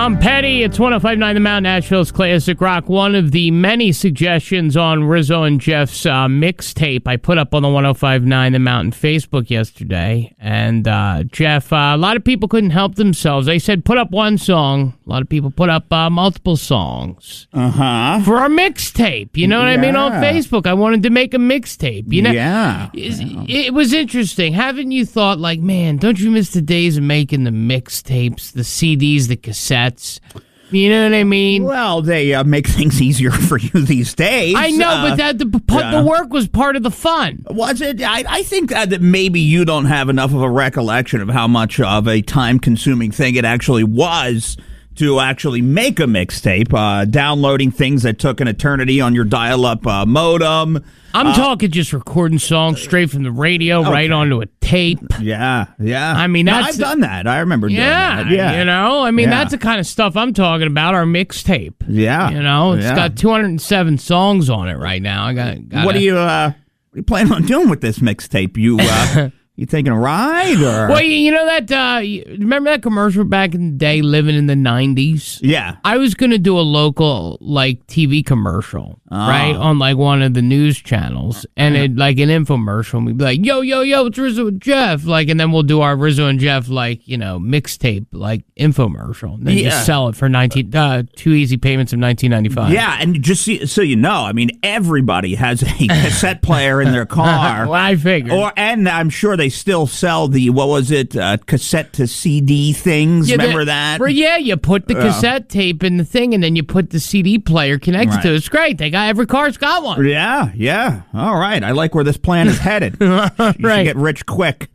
Paddy, it's 105.9 The Mountain, Nashville's classic rock. One of the many suggestions on Rizzo and Jeff's mixtape I put up on the 105.9 The Mountain Facebook yesterday. And Jeff, a lot of people couldn't help themselves. They said put up one song. A lot of people put up multiple songs for our mixtape. You know what I mean? On Facebook, I wanted to make a mixtape. You know, it was interesting. Haven't you thought, like, man, don't you miss the days of making the mixtapes, the CDs, the cassettes? You know what I mean? Well, they make things easier for you these days. I know, but the work was part of the fun. Was it? I think that maybe you don't have enough of a recollection of how much of a time-consuming thing it actually was to actually make a mixtape, downloading things that took an eternity on your dial-up modem. I'm talking just recording songs straight from the radio right onto a tape. Yeah. I mean, I've done that. I remember doing that. Yeah, you know, I mean, that's the kind of stuff I'm talking about. Our mixtape. Yeah, you know, it's got 207 songs on it right now. I got. What are you planning on doing with this mixtape? You taking a ride? Or? Well, you know that, remember that commercial back in the day, Living in the 90s? Yeah. I was going to do a local, like, TV commercial, right, on, like, one of the news channels, and it like an infomercial, and we'd be like, yo, it's Rizzo and Jeff, like, and then we'll do our Rizzo and Jeff, like, you know, mixtape, like, infomercial, and then just sell it for 2 easy payments of $19.95. Yeah, and just so you know, I mean, everybody has a cassette player in their car. Well, I figured. And I'm sure they still sell the, what was it, cassette to CD things. Remember that? You put the cassette tape in the thing, and then you put the CD player connected to it. It's great. Every car's got one. Yeah. All right. I like where this plan is headed. You should get rich quick.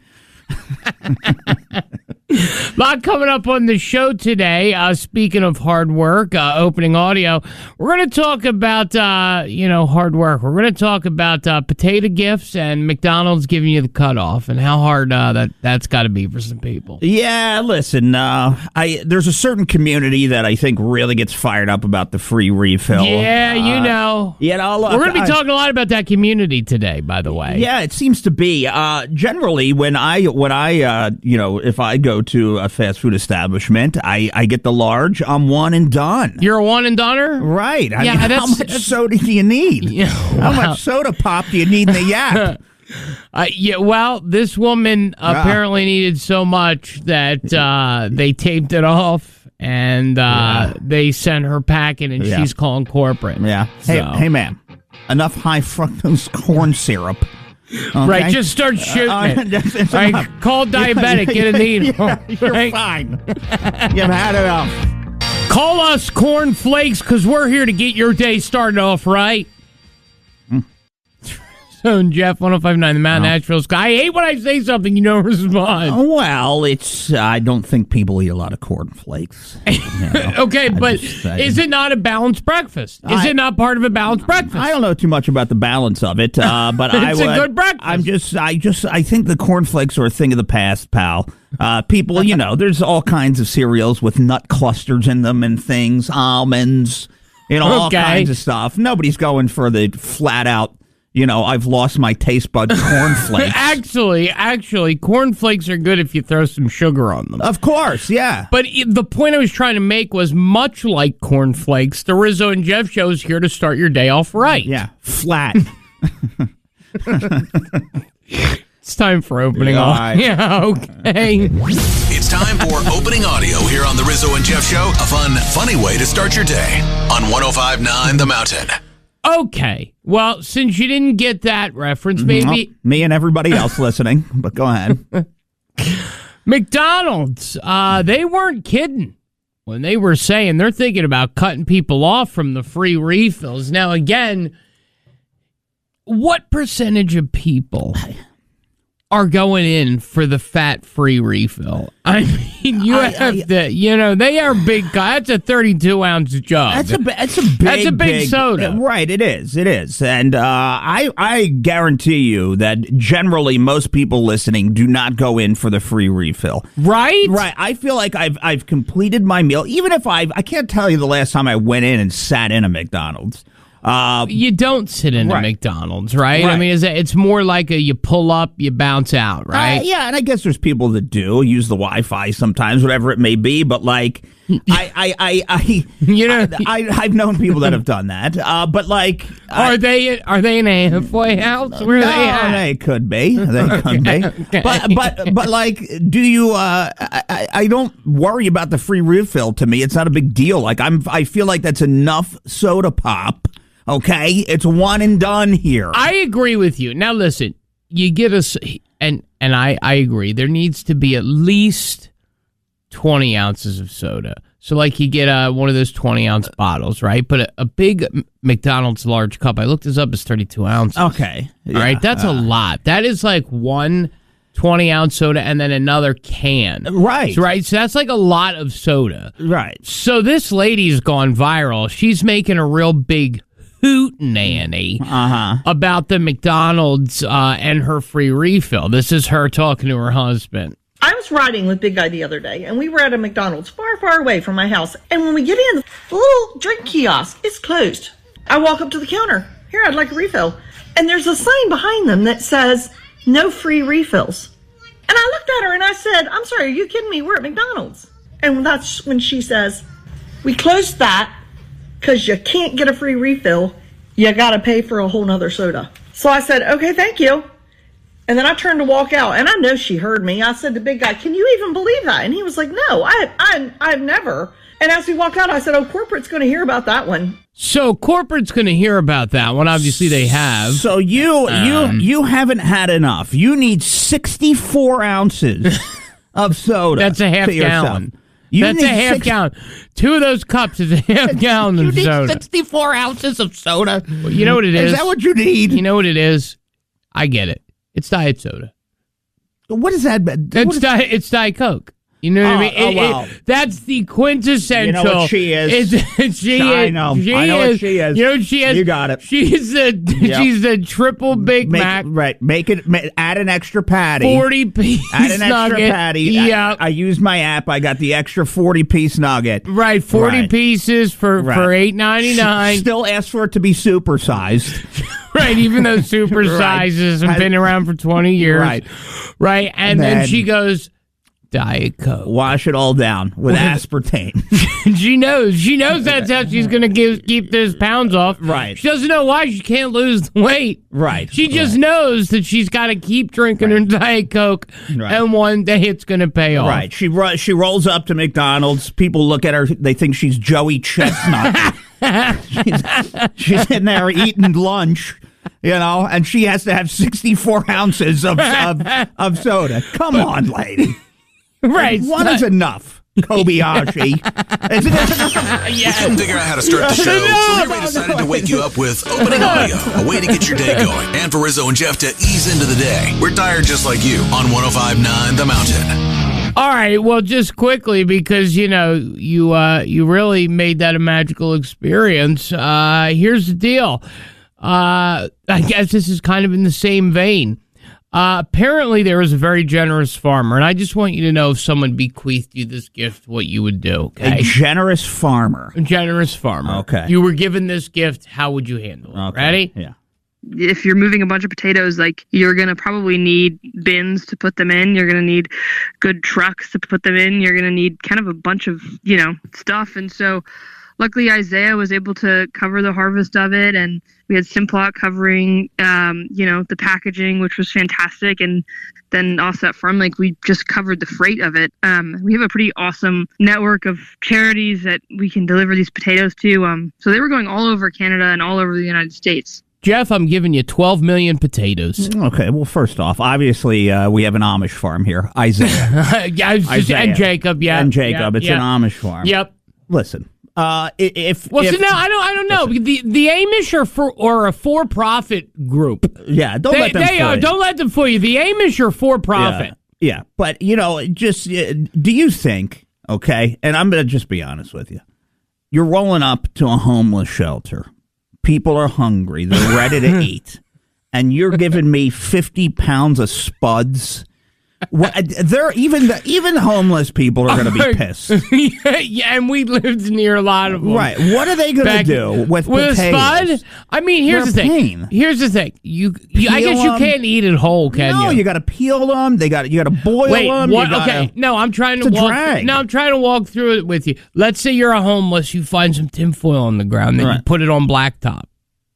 A lot coming up on the show today. Speaking of hard work, opening audio, we're going to talk about, hard work. We're going to talk about potato gifts and McDonald's giving you the cutoff and how hard that's got to be for some people. Yeah, listen, there's a certain community that I think really gets fired up about the free refill. Yeah, you know. We're going to be talking a lot about that community today, by the way. Yeah, it seems to be. Generally, when I if I go to a fast food establishment, I get the large. I'm one and done. You're a one and doneer? Right. I mean, how much soda do you need? Yeah, how much soda pop do you need in the Yap? Well, this woman apparently needed so much that they taped it off and they sent her packing, and she's calling corporate. Yeah. Hey, ma'am, enough high fructose corn syrup. Okay. Right, just start shooting it. Right, call diabetic, get a needle. You're fine. You've had enough. Call us Corn Flakes, because we're here to get your day started off right. So, Jeff, 105.9 The Mountain, Nashville's. I hate when I say something you don't respond. Well, I don't think people eat a lot of cornflakes. Okay, but is it not a balanced breakfast? Is it not part of a balanced breakfast? I don't know too much about the balance of it, but it's a good breakfast. I think the cornflakes are a thing of the past, pal. People, there's all kinds of cereals with nut clusters in them and things, almonds, all kinds of stuff. Nobody's going for the flat out, I've lost my taste bud cornflakes. Actually, cornflakes are good if you throw some sugar on them. Of course, yeah. But the point I was trying to make was, much like cornflakes, the Rizzo and Jeff show is here to start your day off right. Yeah, flat. It's time for opening audio. Yeah, okay. It's time for opening audio here on the Rizzo and Jeff show. A fun, funny way to start your day on 105.9 The Mountain. Okay, well, since you didn't get that reference, maybe... Me and everybody else listening, but go ahead. McDonald's, they weren't kidding when they were saying they're thinking about cutting people off from the free refills. Now, again, what percentage of people are going in for the fat-free refill? I mean, they are big guys. That's a 32-ounce jug. That's a big soda. Right, it is. And I guarantee you that generally most people listening do not go in for the free refill. Right? Right. I feel like I've completed my meal. Even if I can't tell you the last time I went in and sat in a McDonald's. You don't sit in a McDonald's, right? I mean, it's more like you pull up, you bounce out, right? Yeah, and I guess there's people that do use the Wi-Fi sometimes, whatever it may be. But like, I've known people that have done that. But like, are they in a halfway house? Where they could be. They could be. Okay. But like, do you? I don't worry about the free refill. To me, it's not a big deal. Like I feel like that's enough soda pop. Okay, it's one and done here. I agree with you. Now listen, you get us, and I agree. There needs to be at least 20 ounces of soda. So like you get one of those 20-ounce bottles, right? But a big McDonald's large cup, I looked this up, is 32 ounces. Okay. Yeah. All right, that's a lot. That is like one 20-ounce soda and then another can. Right. So that's like a lot of soda. Right. So this lady's gone viral. She's making a real big hootenanny about the McDonald's and her free refill. This is her talking to her husband. I was riding with Big Guy the other day, and we were at a McDonald's far, far away from my house. And when we get in, the little drink kiosk is closed. I walk up to the counter. Here, I'd like a refill. And there's a sign behind them that says, no free refills. And I looked at her and I said, I'm sorry, are you kidding me? We're at McDonald's. And that's when she says, we closed that because you can't get a free refill. You got to pay for a whole nother soda. So I said, okay, thank you. And then I turned to walk out, and I know she heard me. I said to Big Guy, can you even believe that? And he was like, no, I've never. And as we walked out, I said, oh, corporate's going to hear about that one. So corporate's going to hear about that one. Obviously, they have. So you haven't had enough. You need 64 ounces of soda. That's a half gallon. That's a half gallon. 2 of those cups is a half gallon of soda. You need 64 ounces of soda. Well, you know what it is? Is that what you need? You know what it is? I get it. It's diet soda. What is that? It's Diet Coke. You know what I mean? That's the quintessential. You know what she is. I know what she is. You know what she is? You got it. She's the triple Big Mac. Right. Add an extra patty. 40-piece Add an nugget. extra patty. Yeah. I used my app. I got the extra 40-piece nugget. Right. 40 pieces for $8.99. Still ask for it to be supersized. Right, even though supersizes have been around for 20 years. Right. And then she goes, Diet Coke. Wash it all down with aspartame. She knows that's how she's going to keep those pounds off. Right. She doesn't know why she can't lose the weight. Right. She just knows that she's got to keep drinking her Diet Coke, and one day it's going to pay off. Right. She rolls up to McDonald's. People look at her. They think she's Joey Chestnut. she's in there eating lunch. And she has to have 64 ounces of soda. Come on, lady. Right. One is enough, Kobayashi. We couldn't figure out how to start the show, so we decided to wake you up with opening audio, a way to get your day going. And for Rizzo and Jeff to ease into the day. We're tired just like you on 105.9 The Mountain. All right, well, just quickly, because, you really made that a magical experience. Here's the deal. I guess this is kind of in the same vein. Apparently, there was a very generous farmer, and I just want you to know if someone bequeathed you this gift, what you would do. Okay? A generous farmer. A generous farmer. Okay. You were given this gift. How would you handle it? Okay. Ready? Yeah. If you're moving a bunch of potatoes, you're going to probably need bins to put them in. You're going to need good trucks to put them in. You're going to need kind of a bunch of, stuff. And so luckily Isaiah was able to cover the harvest of it. And we had Simplot covering, the packaging, which was fantastic. And then also at Farm Lake, we just covered the freight of it. We have a pretty awesome network of charities that we can deliver these potatoes to. So they were going all over Canada and all over the United States. Jeff, I'm giving you 12 million potatoes. Okay, well, first off, obviously, we have an Amish farm here. Isaiah. And Jacob, yeah. And Jacob, it's an Amish farm. Yep. Listen, I don't know. The Amish are a for-profit group. Yeah, don't let them fool you. Don't let them fool you. The Amish are for-profit. Yeah, but, just do you think, okay, and I'm going to just be honest with you, you're rolling up to a homeless shelter. People are hungry. They're ready to eat. And you're giving me 50 pounds of spuds They're even homeless people are going to be pissed. Yeah, and we lived near a lot of them. Right. What are they going to do with potatoes? Spud? I mean, here's the thing. Here's the thing. I guess you can't eat it whole, can you? No, you got to peel them. You got to boil them. What? Okay. No, I'm trying to walk. No, I'm trying to walk through it with you. Let's say you're a homeless. You find some tinfoil on the ground, then you put it on blacktop.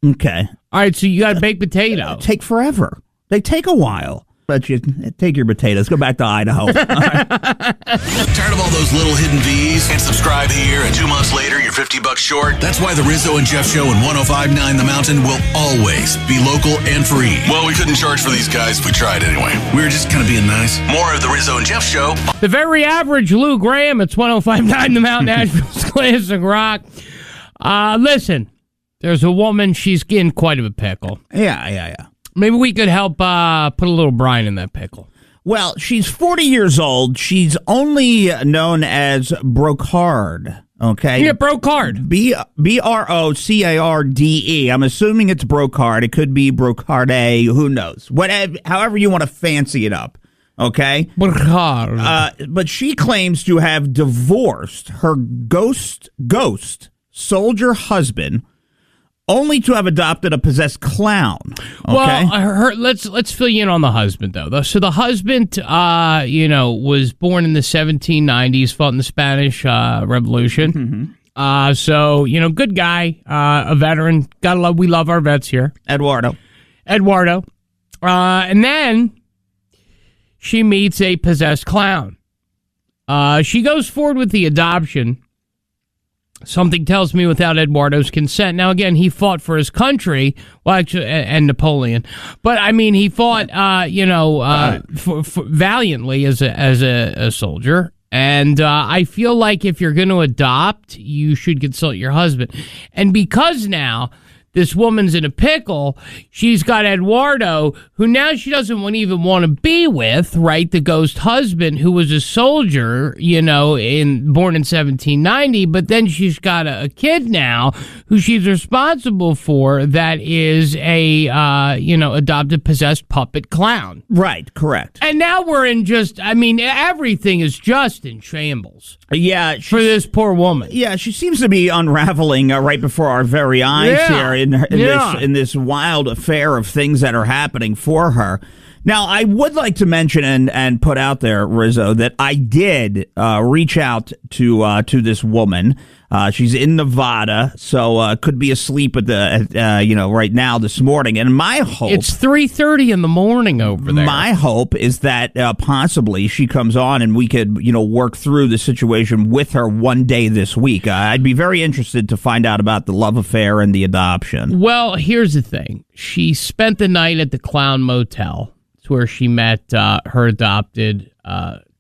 Okay. All right. So you got a baked potato. Take forever. They take a while. But you take your potatoes. Go back to Idaho. Right. Tired of all those little hidden V's? And subscribe here, and 2 months later, you're $50 short? That's why the Rizzo and Jeff Show and 105.9 The Mountain will always be local and free. Well, we couldn't charge for these guys if we tried anyway. We were just kind of being nice. More of the Rizzo and Jeff Show. The very average Lou Graham. It's 105.9 The Mountain, Nashville's classic rock. Listen, there's a woman. She's getting quite of a pickle. Yeah. Maybe we could help put a little brine in that pickle. Well, she's 40 years old. She's only known as Brocard. Okay. Yeah, Brocard. Brocarde. I'm assuming it's Brocard. It could be Brocarde. Who knows? Whatever. However you want to fancy it up. Okay. Brocard. But she claims to have divorced her ghost soldier husband, only to have adopted a possessed clown. Okay? Well, let's fill you in on the husband, though. So the husband, was born in the 1790s, fought in the Spanish Revolution. Mm-hmm. So, good guy, a veteran. We love our vets here. Eduardo. And then she meets a possessed clown. She goes forward with the adoption. Something tells me without Eduardo's consent. Now, again, he fought for his country, well, actually, and Napoleon. But I mean, he fought, valiantly as a soldier. And I feel like if you're going to adopt, you should consult your husband. And because now this woman's in a pickle, she's got Eduardo, who now she doesn't even want to be with, right? The ghost husband, who was a soldier, born in 1790. But then she's got a kid now who she's responsible for that is a, adopted, possessed puppet clown. Right, correct. And now we're in everything is just in shambles. Yeah. For this poor woman. Yeah, she seems to be unraveling right before our very eyes here in this wild affair of things that are happening for her. Now, I would like to mention and put out there, Rizzo, that I did reach out to this woman. She's in Nevada, so could be asleep right now this morning. And my hope, it's 3:30 in the morning over there. My hope is that possibly she comes on and we could work through the situation with her one day this week. I'd be very interested to find out about the love affair and the adoption. Well, here's the thing: she spent the night at the Clown Motel. It's where she met her adopted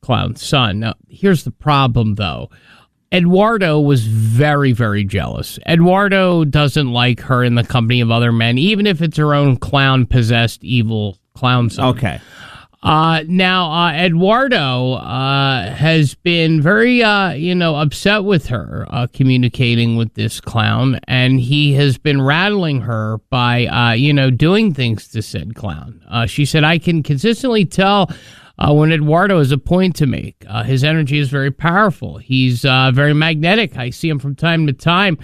clown son. Now, here's the problem, though. Eduardo was very, very jealous. Eduardo doesn't like her in the company of other men, even if it's her own clown-possessed evil clown son. Okay. Now, Eduardo has been very, upset with her communicating with this clown, and he has been rattling her by, doing things to said clown. She said, I can consistently tell when Eduardo has a point to make. His energy is very powerful. He's very magnetic. I see him from time to time.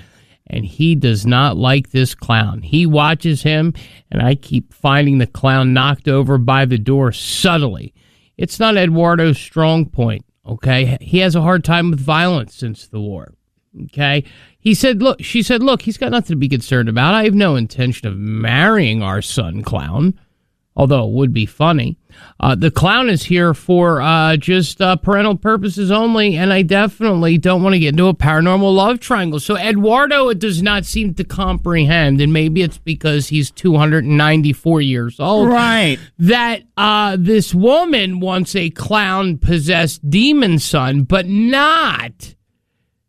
And he does not like this clown. He watches him, and I keep finding the clown knocked over by the door subtly. It's not Eduardo's strong point, okay? He has a hard time with violence since the war, okay? She said, look, he's got nothing to be concerned about. I have no intention of marrying our son, clown, although it would be funny. The clown is here for just parental purposes only, and I definitely don't want to get into a paranormal love triangle. So Eduardo does not seem to comprehend, and maybe it's because he's 294 years old. Right. That this woman wants a clown-possessed demon son, but not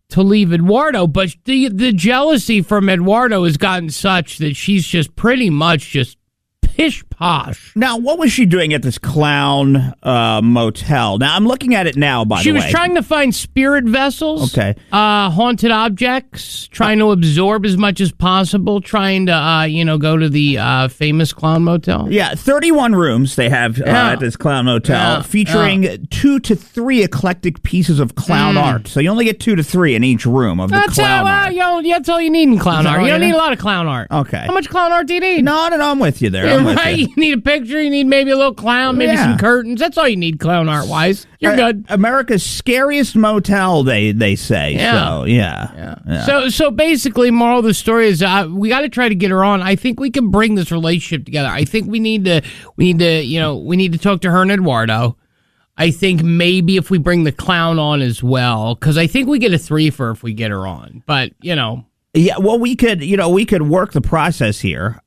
to leave Eduardo. But the jealousy from Eduardo has gotten such that she's just pretty much just pish posh. Now, what was she doing at this clown motel? Now, I'm looking at it now, by the way. She was trying to find spirit vessels. Okay. Haunted objects, trying to absorb as much as possible, trying to, go to the famous clown motel. Yeah, 31 rooms they have at this clown motel, featuring 2 to 3 eclectic pieces of clown art. So you only get 2 to 3 in each room of the clown art. That's all you need in clown art. You don't need a lot of clown art. Okay. How much clown art do you need? No, I'm with you there. I'm with you. You need a picture. You need maybe a little clown, maybe some curtains. That's all you need clown art-wise. You're good. America's scariest motel, they say. So, yeah. So basically, moral of the story is we got to try to get her on. I think we can bring this relationship together. I think we need to talk to her and Eduardo. I think maybe if we bring the clown on as well, because I think we get a 3 for if we get her on. But, Yeah, well, we could work the process here.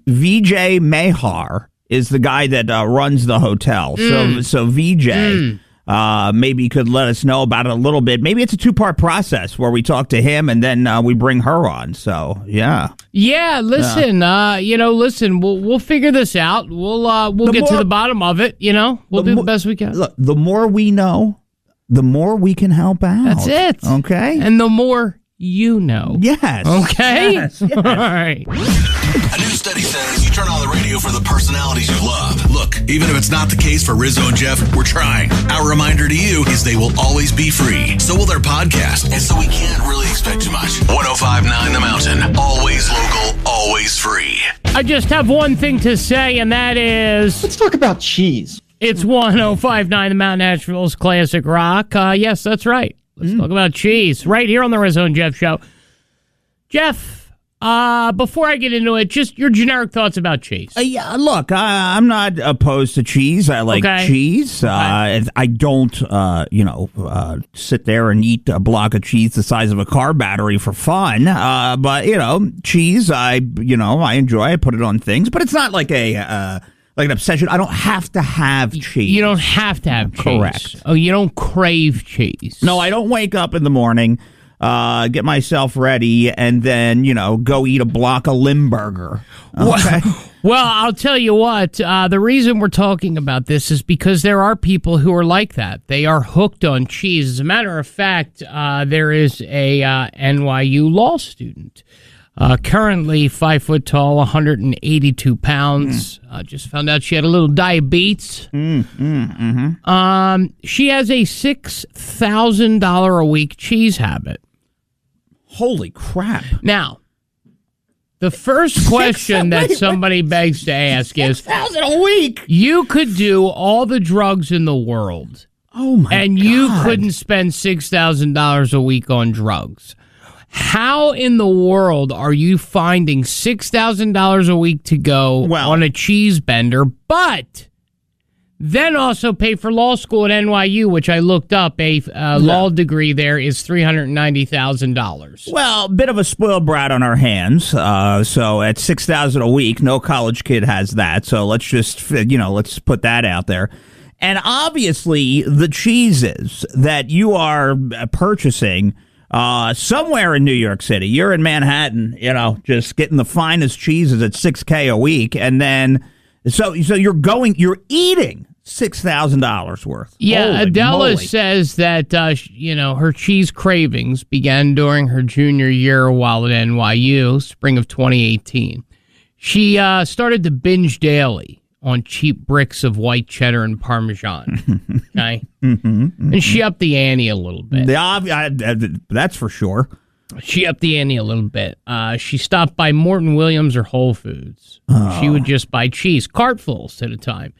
VJ Mahar is the guy that runs the hotel. So VJ maybe could let us know about it a little bit. Maybe it's a 2-part process where we talk to him and then we bring her on. So yeah. Yeah, listen, we'll figure this out. We'll get to the bottom of it. We'll do the best we can. Look, the more we know, the more we can help out. That's it. Okay, and the more. Yes. Okay? Yes. All right. A new study says you turn on the radio for the personalities you love. Look, even if it's not the case for Rizzo and Jeff, we're trying. Our reminder to you is they will always be free. So will their podcast. And so we can't really expect too much. 105.9 The Mountain. Always local, always free. I just have one thing to say, and that is... Let's talk about cheese. It's 105.9 The Mountain, Nashville's classic rock. Yes, that's right. Let's talk about cheese right here on the Rizzo and Jeff show. Jeff, before I get into it, just your generic thoughts about cheese. Yeah, look, I'm not opposed to cheese. I like cheese. I don't, sit there and eat a block of cheese the size of a car battery for fun. But cheese, I enjoy. I put it on things, but it's not like like an obsession. I don't have to have cheese. You don't have to have cheese. Correct. Oh, you don't crave cheese. No, I don't wake up in the morning, get myself ready, and then, go eat a block of Limburger. Okay. Well, I'll tell you what. The reason we're talking about this is because there are people who are like that. They are hooked on cheese. As a matter of fact, there is a NYU law student. Currently 5 foot tall, 182 pounds. Just found out she had a little diabetes. She has a $6,000 a week cheese habit. Holy crap. Now, the first question that somebody begs to ask is, $6,000 a week. You could do all the drugs in the world. Oh my God. And you couldn't spend $6,000 a week on drugs. How in the world are you finding $6,000 a week to go on a cheese bender, but then also pay for law school at NYU, which I looked up, a law degree there is $390,000. Well, a bit of a spoiled brat on our hands. So at $6,000 a week, no college kid has that. So let's just, let's put that out there. And obviously, the cheeses that you are purchasing somewhere in New York City. You're in Manhattan, just getting the finest cheeses at $6,000 a week, and then so you're eating $6,000 worth. Yeah, Holy Adela moly. says that her cheese cravings began during her junior year while at NYU, spring of 2018. She started to binge daily on cheap bricks of white cheddar and Parmesan. Okay? And she upped the ante a little bit. That's for sure. She upped the ante a little bit. She stopped by Morton Williams or Whole Foods. She would just buy cheese, cartfuls at a time.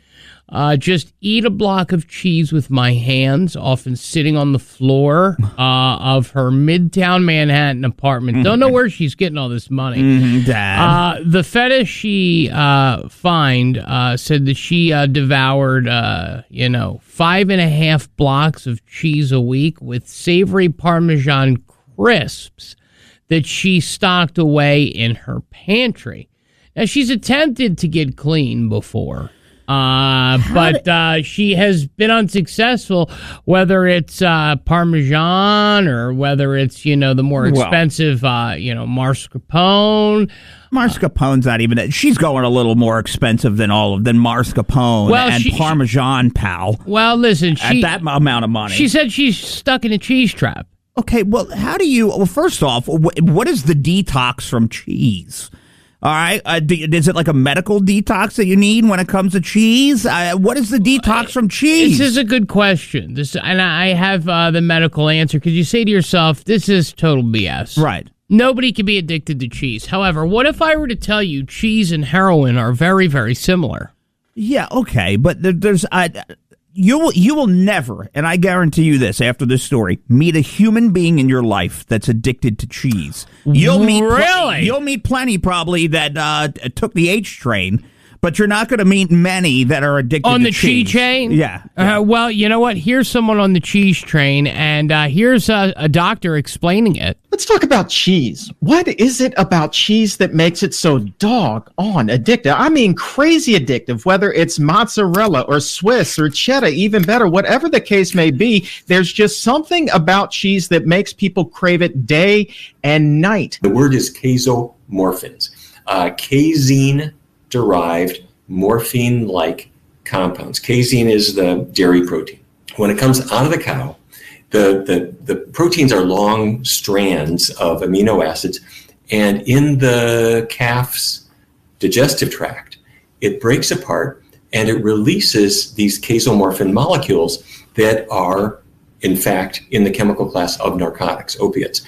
Just eat a block of cheese with my hands, often sitting on the floor of her Midtown Manhattan apartment. Don't know where she's getting all this money. Dad. The fetish she said that she devoured, 5.5 blocks of cheese a week with savory Parmesan crisps that she stocked away in her pantry. Now, she's attempted to get clean before. But she has been unsuccessful, whether it's Parmesan or whether it's, the more expensive, mascarpone. Mascarpone's not even. She's going a little more expensive than mascarpone and Parmesan, pal. Well, listen, at that amount of money, she said she's stuck in a cheese trap. Okay, well, how do you? Well, first off, what is the detox from cheese? All right, is it like a medical detox that you need when it comes to cheese? What is the detox from cheese? This is a good question. And I have the medical answer, because you say to yourself, this is total BS. Right. Nobody can be addicted to cheese. However, what if I were to tell you cheese and heroin are very, very similar? Yeah, okay, but there's you will never, and I guarantee you this after this story, meet a human being in your life that's addicted to cheese. You'll meet plenty probably that took the H train. But you're not going to meet many that are addicted to cheese. On the cheese train? Yeah. Well, you know what? Here's someone on the cheese train, and here's a doctor explaining it. Let's talk about cheese. What is it about cheese that makes it so doggone addictive? I mean, crazy addictive, whether it's mozzarella or Swiss or cheddar, even better, whatever the case may be, there's just something about cheese that makes people crave it day and night. The word is casomorphins. Casein-derived morphine-like compounds. Casein is the dairy protein. When it comes out of the cow, the proteins are long strands of amino acids, and in the calf's digestive tract, it breaks apart and it releases these casomorphin molecules that are, in fact, in the chemical class of narcotics, opiates.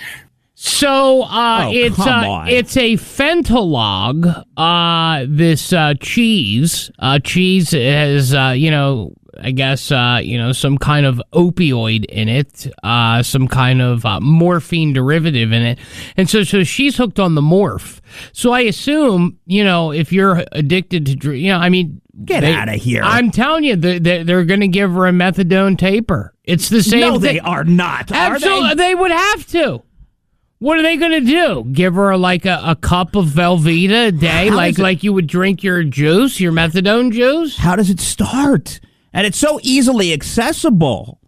So it's a fentanyl. This cheese. Cheese has I guess some kind of opioid in it, some kind of morphine derivative in it, and so she's hooked on the morph. So I assume if you're addicted to get out of here. I'm telling you, they're going to give her a methadone taper. It's the same. No, they are not. Absolutely, are they would have to. What are they going to do? Give her like a cup of Velveeta a day, like you would drink your juice, your methadone juice? How does it start? And it's so easily accessible.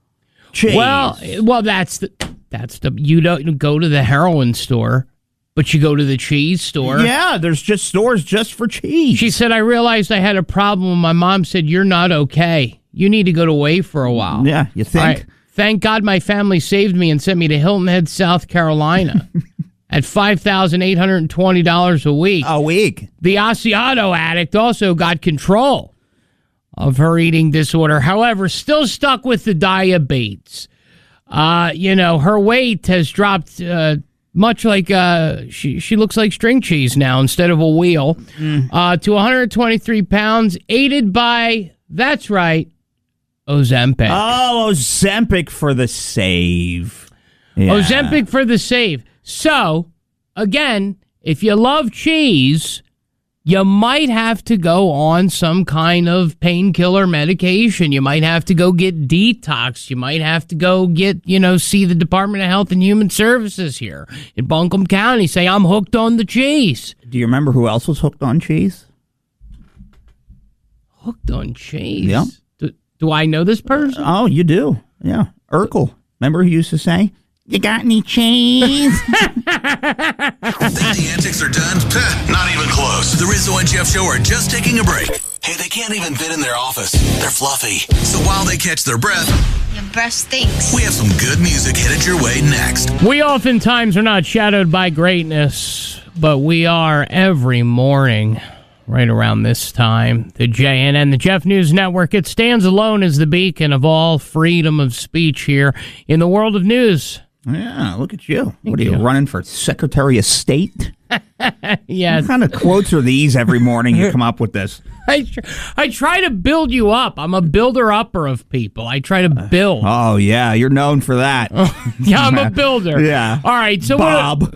Jeez. Well, that's the you don't go to the heroin store, but you go to the cheese store. Yeah, there's just stores just for cheese. She said, I realized I had a problem when my mom said, you're not okay. You need to go away for a while. Yeah, you think? Thank God my family saved me and sent me to Hilton Head, South Carolina at $5,820 a week. A week. The Asiago addict also got control of her eating disorder. However, still stuck with the diabetes. Her weight has dropped much like she looks like string cheese now instead of a wheel to 123 pounds, aided by, that's right, Ozempic. Oh, Ozempic for the save. Yeah. Ozempic for the save. So, again, if you love cheese, you might have to go on some kind of painkiller medication. You might have to go get detox. You might have to go get, see the Department of Health and Human Services here in Buncombe County. Say, I'm hooked on the cheese. Do you remember who else was hooked on cheese? Hooked on cheese? Yeah. Do I know this person? Oh, you do. Yeah. Urkel. Remember he used to say, you got any cheese? Think the antics are done? Not even close. The Rizzo and Jeff Show are just taking a break. Hey, they can't even fit in their office. They're fluffy. So while they catch their breath, your breath stinks. We have some good music headed your way next. We oftentimes are not shadowed by greatness, but we are every morning. Right around this time, the JNN, the Jeff News Network, it stands alone as the beacon of all freedom of speech here in the world of news. Yeah, look at you. What are you running for Secretary of State? Yes. What kind of quotes are these every morning you come up with this? I try to build you up. I'm a builder-upper of people. I try to build. Oh, yeah. You're known for that. Yeah, I'm a builder. Yeah. All right. So Bob.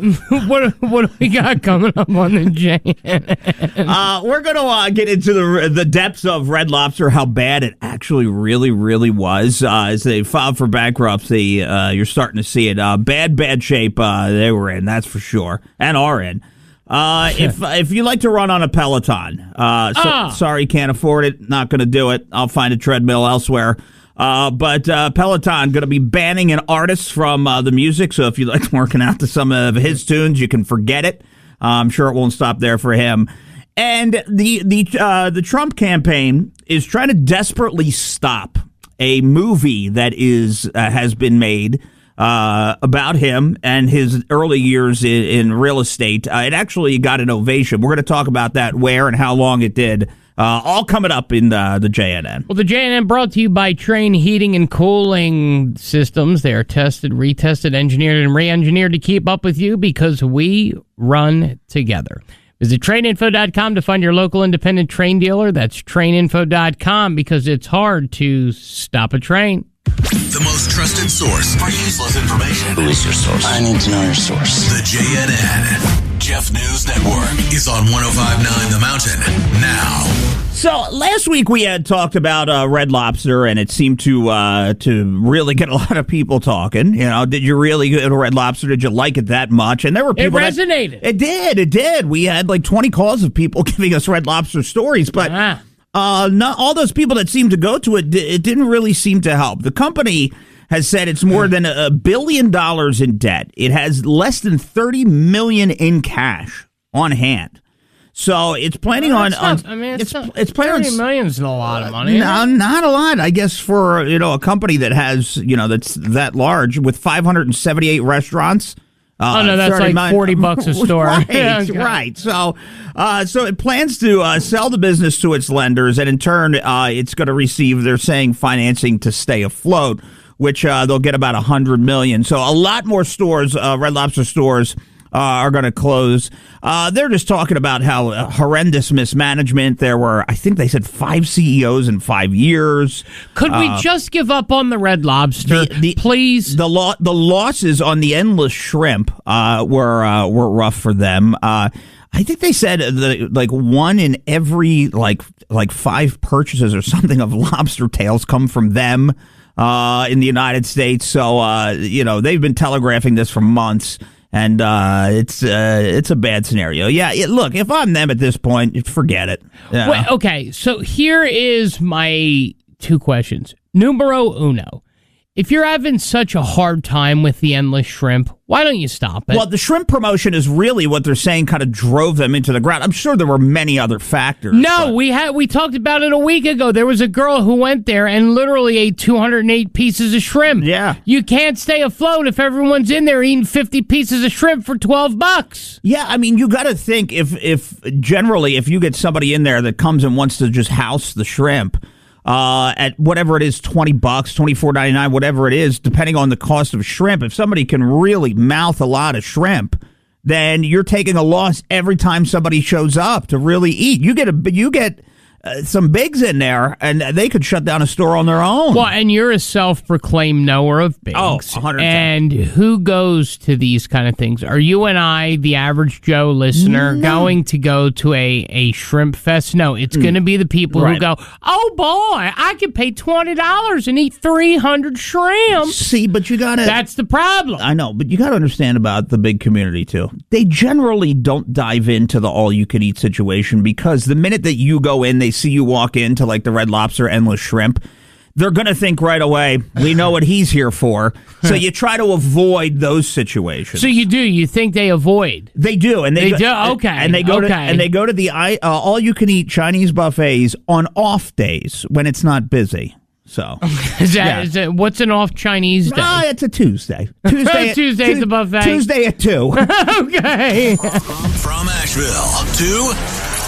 What do we got coming up on the JNN? We're going to get into the depths of Red Lobster, how bad it actually really, really was. As they filed for bankruptcy, you're starting to see it. Bad shape they were in, that's for sure, and are in. If you like to run on a Peloton, sorry, can't afford it, not going to do it. I'll find a treadmill elsewhere. But Peloton going to be banning an artist from the music. So if you like working out to some of his tunes, you can forget it. I'm sure it won't stop there for him. And the Trump campaign is trying to desperately stop a movie that has been made about him and his early years in real estate. It actually got an ovation. We're going to talk about that, where and how long it did. All coming up in the JNN. Well, the JNN brought to you by Train Heating and Cooling Systems. They are tested, retested, engineered, and re-engineered to keep up with you because we run together. Visit traininfo.com to find your local independent train dealer. That's traininfo.com because it's hard to stop a train. The most trusted source for useless information. Who is your source? I need to know your source. The JNN Jeff News Network is on 105.9 The Mountain now. So last week we had talked about Red Lobster, and it seemed to really get a lot of people talking. You know, did you really get a Red Lobster? Did you like it that much? And there were people. It resonated. It did. We had like 20 calls of people giving us Red Lobster stories, but. Not all those people that seemed to go to it, it didn't really seem to help. The company has said it's more than $1 billion in debt. It has less than $30 million in cash on hand. So it's planning on. It's planning on. $30 million is a lot of money. No, not a lot, I guess, for a company that has that's that large with 578 restaurants. No, that's like $40 a store. Right. So it plans to sell the business to its lenders, and in turn, it's going to receive, they're saying, financing to stay afloat, which they'll get about $100 million. So a lot more stores, Red Lobster stores, are going to close. They're just talking about how horrendous mismanagement. There were, I think they said, 5 CEOs in 5 years. Could we just give up on the Red Lobster, please? The losses on the endless shrimp were rough for them. I think they said like 1 in every like 5 purchases or something of lobster tails come from them in the United States. So they've been telegraphing this for months. And it's a bad scenario. Yeah, look, if I'm them at this point, forget it. Yeah. Wait, okay, so here is my 2 questions. Numero uno. If you're having such a hard time with the endless shrimp, why don't you stop it? Well, the shrimp promotion is really what they're saying kind of drove them into the ground. I'm sure there were many other factors. No, we talked about it a week ago. There was a girl who went there and literally ate 208 pieces of shrimp. Yeah. You can't stay afloat if everyone's in there eating 50 pieces of shrimp for $12. Yeah, I mean, you got to think if generally if you get somebody in there that comes and wants to just house the shrimp, at whatever it is, $20, $24.99, whatever it is, depending on the cost of shrimp. If somebody can really mouth a lot of shrimp, then you're taking a loss every time somebody shows up to really eat. You get some bigs in there, and they could shut down a store on their own. Well, and you're a self-proclaimed knower of bigs. Oh, 100%. And who goes to these kind of things? Are you and I, the average Joe listener, going to go to a shrimp fest? No, it's going to be the people who go, oh, boy, I could pay $20 and eat 300 shrimp. See, but you got to... That's the problem. I know, but you got to understand about the big community, too. They generally don't dive into the all-you-can-eat situation because the minute that you go in, they see you walk into like the Red Lobster endless shrimp, they're going to think right away, we know what he's here for. So you try to avoid those situations. So you think they avoid? They do, and they do. Okay, and they go to the all-you-can-eat Chinese buffets on off days when it's not busy. So is that what's an off Chinese day? It's a Tuesday. Tuesday's the buffet. Tuesday at 2. Okay. From Asheville to,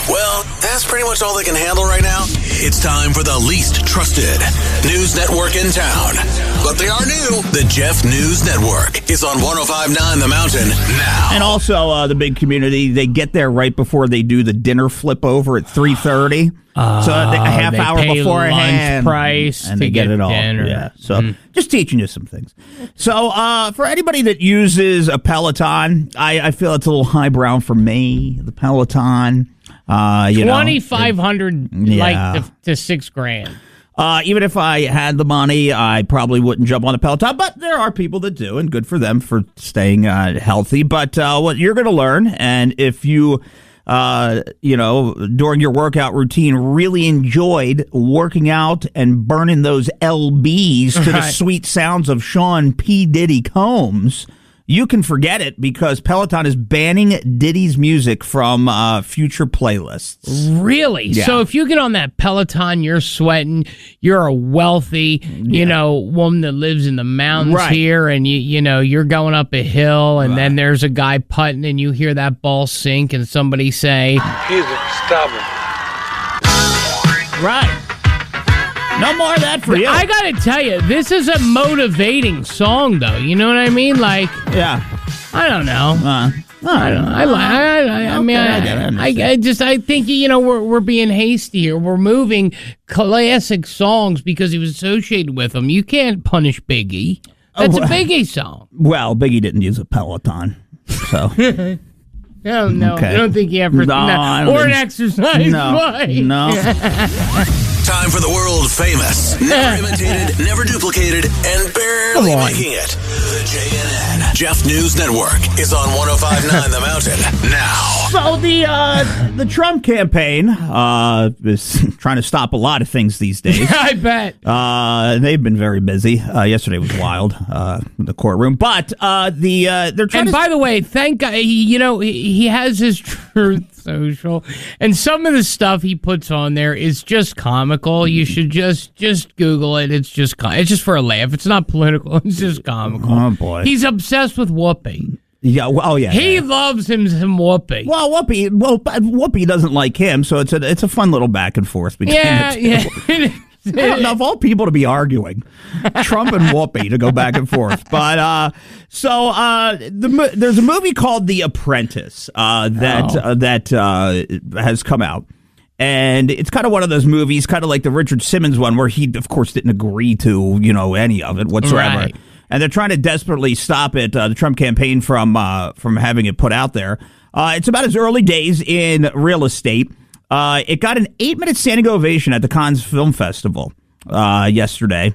well, that's pretty much all they can handle right now. It's time for the least trusted news network in town. But they are new. The Jeff News Network is on 105.9 The Mountain now. And also the big community, they get there right before they do the dinner flip over at 3:30. So a half hour beforehand, lunch price and they get it all. Dinner. Yeah, so just teaching you some things. So for anybody that uses a Peloton, I feel it's a little highbrow for me. The Peloton, $2,500 like to $6,000. Even if I had the money, I probably wouldn't jump on the Peloton. But there are people that do, and good for them for staying healthy. But what you're going to learn, and if you, during your workout routine, really enjoyed working out and burning those LBs to the sweet sounds of Sean P. Diddy Combs, you can forget it because Peloton is banning Diddy's music from future playlists. Really? Yeah. So if you get on that Peloton, you're sweating. You're a wealthy, woman that lives in the mountains here, and you're going up a hill, and then there's a guy putting, and you hear that ball sink, and somebody say, "He's stubborn." Right. No more of that for you. I gotta tell you, this is a motivating song, though. You know what I mean? Like, yeah. I don't know. I think we're being hasty here. We're moving classic songs because he was associated with them. You can't punish Biggie. That's a Biggie song. Well, Biggie didn't use a Peloton, so. No, Okay. I don't think he ever. Or an exercise bike. No. Time for the world famous, never imitated, never duplicated, and barely making it. The JNN Jeff News Network is on 105.9 The Mountain now. So the Trump campaign is trying to stop a lot of things these days. I bet. They've been very busy. Yesterday was wild in the courtroom, but they're trying. And by the way, thank God, he has his Truth Social, and some of the stuff he puts on there is just comical. You should just Google it. It's just for a laugh. It's not political. It's just comical. Oh boy, he's obsessed with Whoopi. Yeah. Oh yeah. He loves him some Whoopi. Well, Whoopi doesn't like him, so it's a fun little back and forth between the two. Yeah. I don't know, of all people to be arguing, Trump and Whoopi to go back and forth. But there's a movie called The Apprentice that has come out. And it's kind of one of those movies, kind of like the Richard Simmons one, where he, of course, didn't agree to, any of it whatsoever. Right. And they're trying to desperately stop it, the Trump campaign from having it put out there. It's about his early days in real estate. It got an 8-minute standing ovation at the Cannes Film Festival yesterday.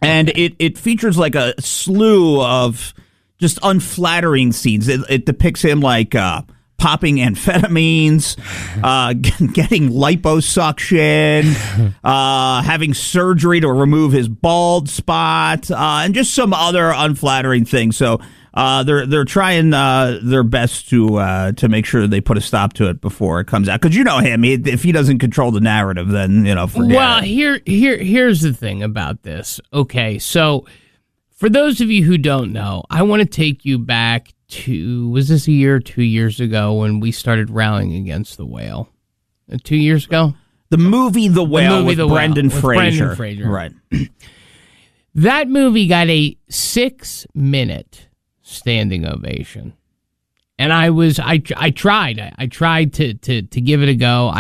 And it features like a slew of just unflattering scenes. It depicts him like popping amphetamines, getting liposuction, having surgery to remove his bald spot, and just some other unflattering things. So they're trying their best to make sure they put a stop to it before it comes out. Because him, if he doesn't control the narrative, then forget Well, it. here's the thing about this. Okay, so for those of you who don't know, I want to take you back to, was this a year or 2 years ago when we started rallying against the whale? 2 years ago? The movie The Whale with Brendan Fraser. Right. That movie got a 6-minute standing ovation. And I tried to give it a go.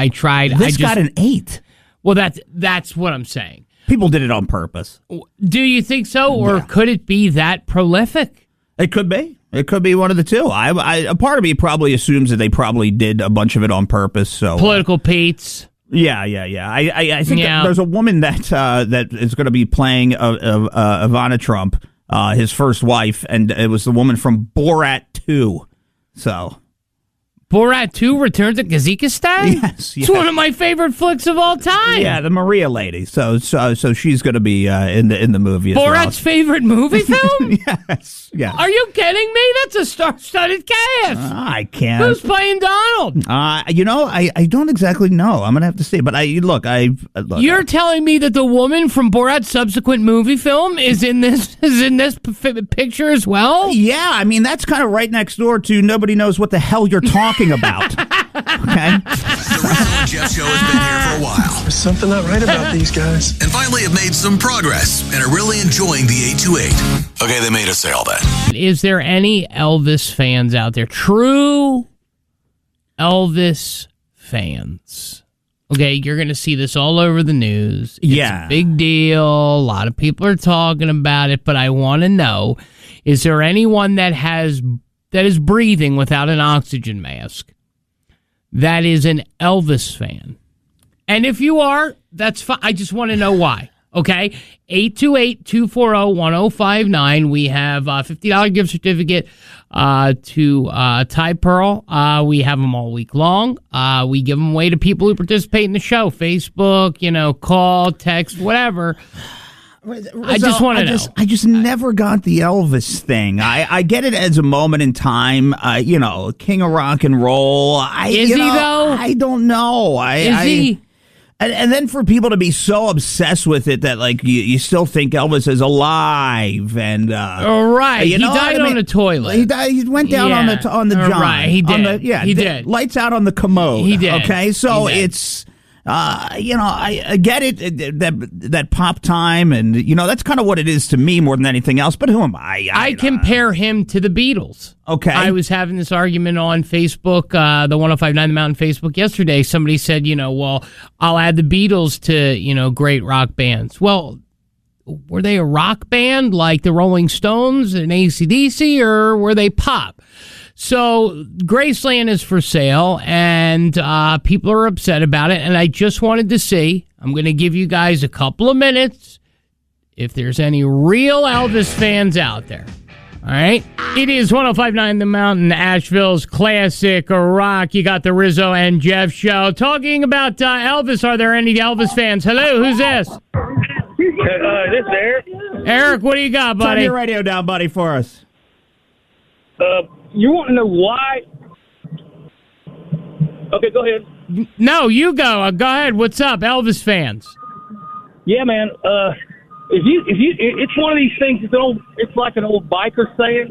This got an 8. Well, that's what I'm saying. People did it on purpose. Do you think so? Or could it be that prolific? It could be. It could be one of the two. A part of me probably assumes that they probably did a bunch of it on purpose. So Political Pete's. Yeah. I think there's a woman that is going to be playing Ivana Trump, his first wife, and it was the woman from Borat 2. So Borat 2 Return to Kazakhstan? Yes. It's one of my favorite flicks of all time. Yeah, the Maria lady. So she's going to be in the movie as well. Borat's favorite movie film? Yes. Yeah. Are you kidding me? That's a star-studded cast. I can't. Who's playing Donald? I don't exactly know. I'm going to have to see. But look. You're telling me that the woman from Borat's subsequent movie film is in this picture as well? Yeah, I mean, that's kind of right next door to nobody knows what the hell you're talking about. Okay? The Rizzo and Jeff show has been here for a while. There's something not right about these guys. And finally have made some progress and are really enjoying the 828. Okay, they made us say all that. Is there any Elvis fans out there? True Elvis fans. Okay, you're going to see this all over the news. It's a big deal. A lot of people are talking about it, but I want to know, is there anyone that is breathing without an oxygen mask that is an Elvis fan? And if you are, that's fine. I just want to know why. Okay, 828-240-1059. We have a $50 gift certificate to Tide Pearl. We have them all week long. We give them away to people who participate in the show. Facebook, call, text, whatever. I just want to know. I just never got the Elvis thing. I get it as a moment in time. King of rock and roll. Is he though? I don't know. Is he? And then for people to be so obsessed with it that like you still think Elvis is alive and right, he died on the toilet. He died. He went down on the John. Right, he did. He did. Lights out on the commode. He did. Okay, so it's. I get it that pop time, and that's kind of what it is to me more than anything else. But who am I? I compare him to the Beatles. Okay, I was having this argument on Facebook, the 1059 The Mountain Facebook yesterday. Somebody said, well, I'll add the Beatles to great rock bands. Well, were they a rock band like the Rolling Stones and AC/DC, or were they pop? So Graceland is for sale, and people are upset about it, and I just wanted to see, I'm going to give you guys a couple of minutes if there's any real Elvis fans out there. All right? It is 1059 The Mountain, Asheville's classic rock. You got the Rizzo and Jeff show. Talking about Elvis, are there any Elvis fans? Hello, who's this? This is Eric. Eric, what do you got, buddy? Turn your radio down, buddy, for us. You want to know why? Okay, go ahead. No, you go. Go ahead. What's up, Elvis fans? Yeah, man. It's one of these things. It's like an old biker saying.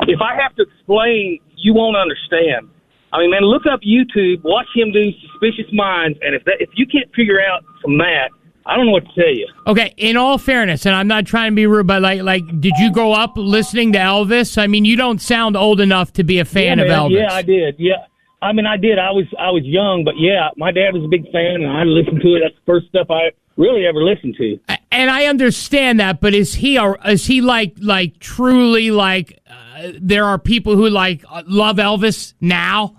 If I have to explain, you won't understand. I mean, man, look up YouTube, watch him do Suspicious Minds, and if you can't figure out from that, I don't know what to tell you. Okay, in all fairness, and I'm not trying to be rude, but like, did you grow up listening to Elvis? I mean, you don't sound old enough to be a fan of Elvis. Yeah, I did. Yeah, I mean, I did. I was young, but yeah, my dad was a big fan, and I listened to it. That's the first stuff I really ever listened to. And I understand that, but is he like truly like? There are people who love Elvis now.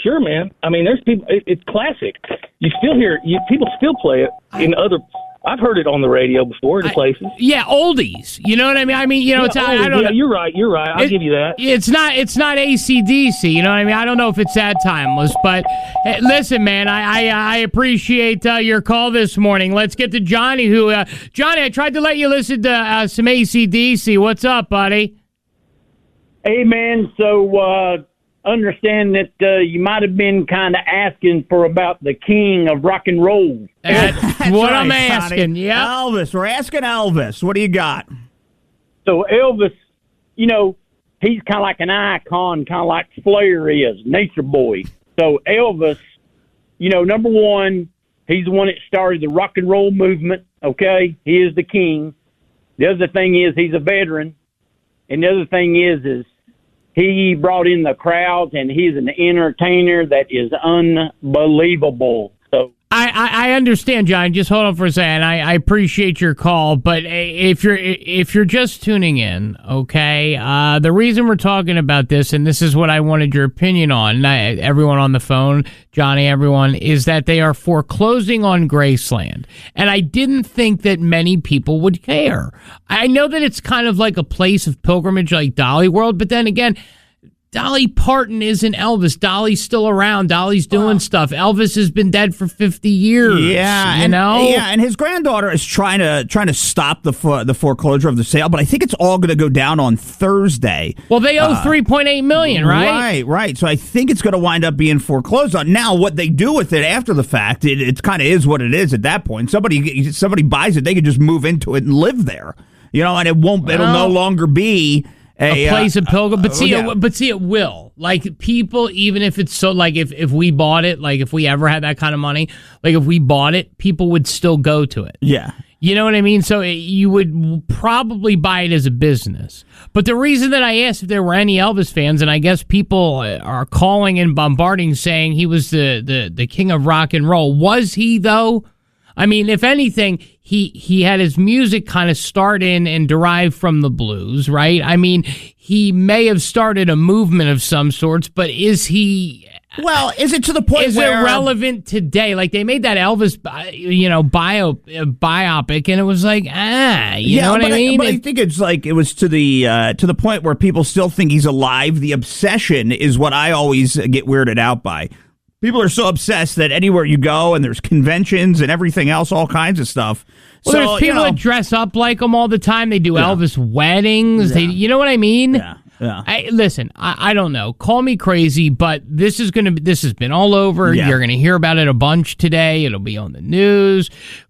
Sure, man. I mean, there's people. It's classic. You still hear people still play it in other. I've heard it on the radio before in places. Yeah, oldies. You know what I mean? I mean, it's I don't know. Yeah, you're right. I'll give you that. It's not AC/DC. You know what I mean? I don't know if it's that timeless, but hey, listen, man, I appreciate your call this morning. Let's get to Johnny. Johnny, I tried to let you listen to some AC/DC. What's up, buddy? Hey, man. So. Understand that you might have been kind of asking for about the king of rock and roll. That's what right, I'm asking, yeah. Elvis, we're asking Elvis. What do you got? So Elvis, he's kind of like an icon, kind of like Flair is, Nature Boy. So Elvis, number one, he's the one that started the rock and roll movement, okay? He is the king. The other thing is he's a veteran. And the other thing is he brought in the crowds, and he's an entertainer that is unbelievable. So I understand, John. Just hold on for a second. I appreciate your call, but if you're just tuning in, okay, the reason we're talking about this, and this is what I wanted your opinion on, everyone on the phone, Johnny, everyone, is that they are foreclosing on Graceland, and I didn't think that many people would care. I know that it's kind of like a place of pilgrimage, like Dolly World, but then again, Dolly Parton isn't Elvis. Dolly's still around. Dolly's doing stuff. Elvis has been dead for 50 years. Yeah, and his granddaughter is trying to stop the foreclosure of the sale, but I think it's all going to go down on Thursday. Well, they owe $3.8 million, right? Right. So I think it's going to wind up being foreclosed on. Now, what they do with it after the fact, it kind of is what it is at that point. Somebody buys it, they can just move into it and live there. And it'll no longer be a place of pilgrim, but see, it will. Like, people, even if it's so, like, if we bought it, like, if we ever had that kind of money, like, if we bought it, people would still go to it. Yeah. You know what I mean? So you would probably buy it as a business. But the reason that I asked if there were any Elvis fans, and I guess people are calling and bombarding saying he was the king of rock and roll. Was he, though? I mean, if anything, he had his music kind of start in and derive from the blues, right? I mean, he may have started a movement of some sorts, but is he Well, is it to the point is where... it relevant today? Like, they made that Elvis, biopic, and it was like, you know what I mean? But I think it's like, it was to the point where people still think he's alive. The obsession is what I always get weirded out by. People are so obsessed that anywhere you go, and there's conventions and everything else, all kinds of stuff. Well, so, there's people that dress up like him all the time. They do Elvis weddings. Yeah. You know what I mean? Yeah. Yeah. Listen, I don't know. Call me crazy, but this has been all over. Yeah. You're going to hear about it a bunch today. It'll be on the news.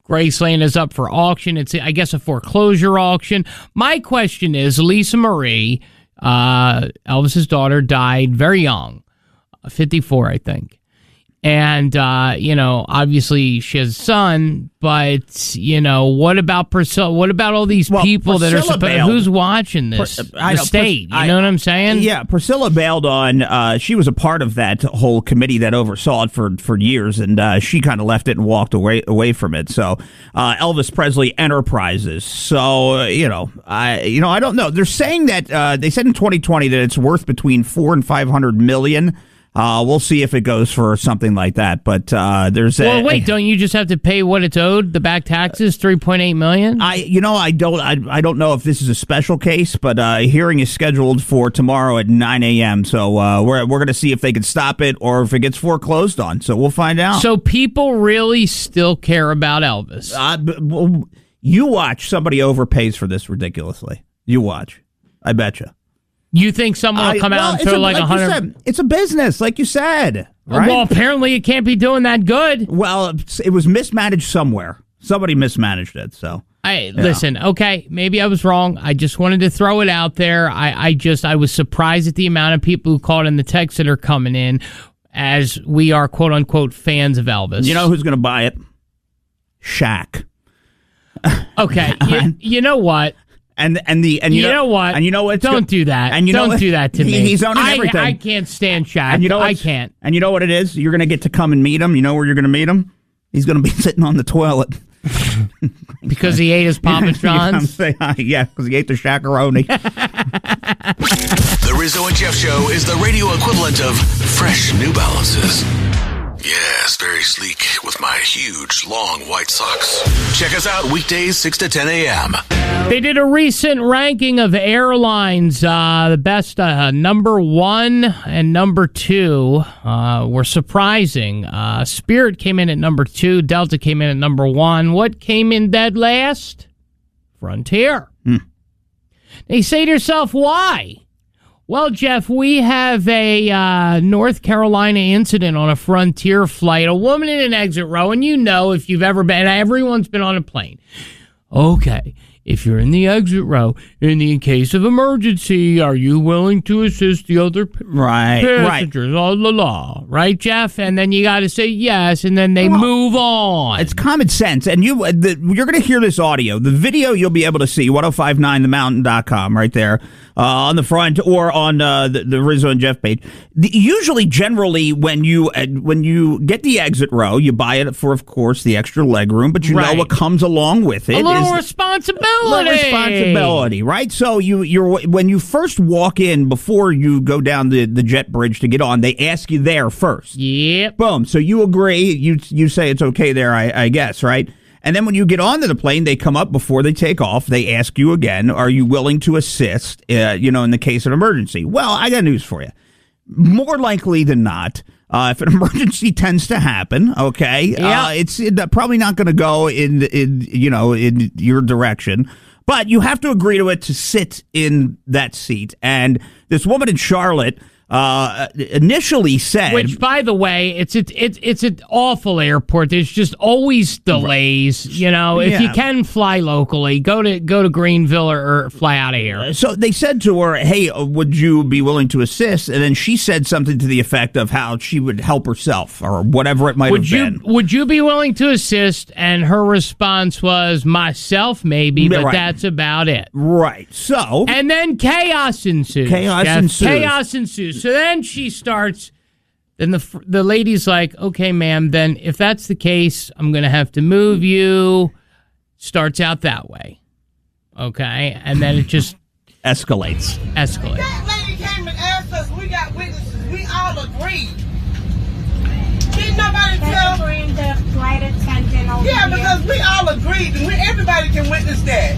Graceland is up for auction. It's, I guess, a foreclosure auction. My question is, Lisa Marie, Elvis's daughter, died very young, 54, I think. And, obviously she has a son, but, what about Priscilla? What about all these people Priscilla that are supposed... Who's watching this? The state, you know what I'm saying? Yeah, Priscilla bailed on... she was a part of that whole committee that oversaw it for years, and she kind of left it and walked away from it. So, Elvis Presley Enterprises. So, I don't know. They're saying that... they said in 2020 that it's worth between $400 and $500 million. We'll see if it goes for something like that, but there's. Well, wait, don't you just have to pay what it's owed? The back taxes, $3.8 million. I don't know if this is a special case, but hearing is scheduled for tomorrow at 9 a.m. So we're going to see if they can stop it or if it gets foreclosed on. So we'll find out. So people really still care about Elvis. You watch, somebody overpays for this ridiculously. You watch, I bet you. You think someone will come out and throw like 100? It's a business, like you said. Right? Well, apparently it can't be doing that good. Well, it was mismanaged somewhere. Somebody mismanaged it. So, listen, okay, maybe I was wrong. I just wanted to throw it out there. I was surprised at the amount of people who called in the texts that are coming in, as we are quote unquote fans of Elvis. You know who's going to buy it? Shaq. Okay, you know what? And you know what? And you know what? Don't do that. And don't do that to me. He's owning everything. I can't stand Shaq. And you know I can't. And you know what it is? You're going to get to come and meet him. You know where you're going to meet him? He's going to be sitting on the toilet. Because he ate his Papa John's? Yeah, because he ate the Shaq-a-roni. The Rizzo and Jeff Show is the radio equivalent of fresh New Balances. Yes, very sleek with my huge, long white socks. Check us out weekdays 6 to 10 a.m. They did a recent ranking of airlines. The best number 1 and number 2 were surprising. Spirit came in at number 2. Delta came in at number 1. What came in dead last? Frontier. Now you say to yourself, why? Well, Jeff, we have a North Carolina incident on a Frontier flight. A woman in an exit row, and if you've ever been, everyone's been on a plane. Okay, if you're in the exit row, in case of emergency, are you willing to assist the other passengers? Right. Right, Jeff? And then you got to say yes, and then they move on. It's common sense. And you're going to hear this audio. The video you'll be able to see, 1059themountain.com, right there. On the front or on the Rizzo and Jeff page. Generally, when you get the exit row, you buy it for, of course, the extra leg room, but you know what comes along with it. A little responsibility, right? So when you first walk in, before you go down the jet bridge to get on, they ask you there first. Yep. Boom. So you agree. You say it's okay there, I guess, right? And then when you get onto the plane, they come up before they take off. They ask you again, are you willing to assist, in the case of an emergency? Well, I got news for you. More likely than not, if an emergency tends to happen, okay, it's probably not going to go in your direction. But you have to agree to it to sit in that seat. And this woman in Charlotte initially said, which, by the way, it's an awful airport. There's just always delays. If you can fly locally, go to Greenville or fly out of here. So they said to her, "Hey, would you be willing to assist?" And then she said something to the effect of how she would help herself or whatever it might have been. Would you be willing to assist? And her response was, "Myself, maybe, but that's about it." Right. So, and then chaos ensues. Chaos ensues. So then she starts, then the lady's like, okay, ma'am, then if that's the case, I'm going to have to move you. Starts out that way. Okay? And then it just escalates. That lady came and asked us, we got witnesses, we all agreed flight attendant over Yeah, here. because we all agreed, and everybody can witness that.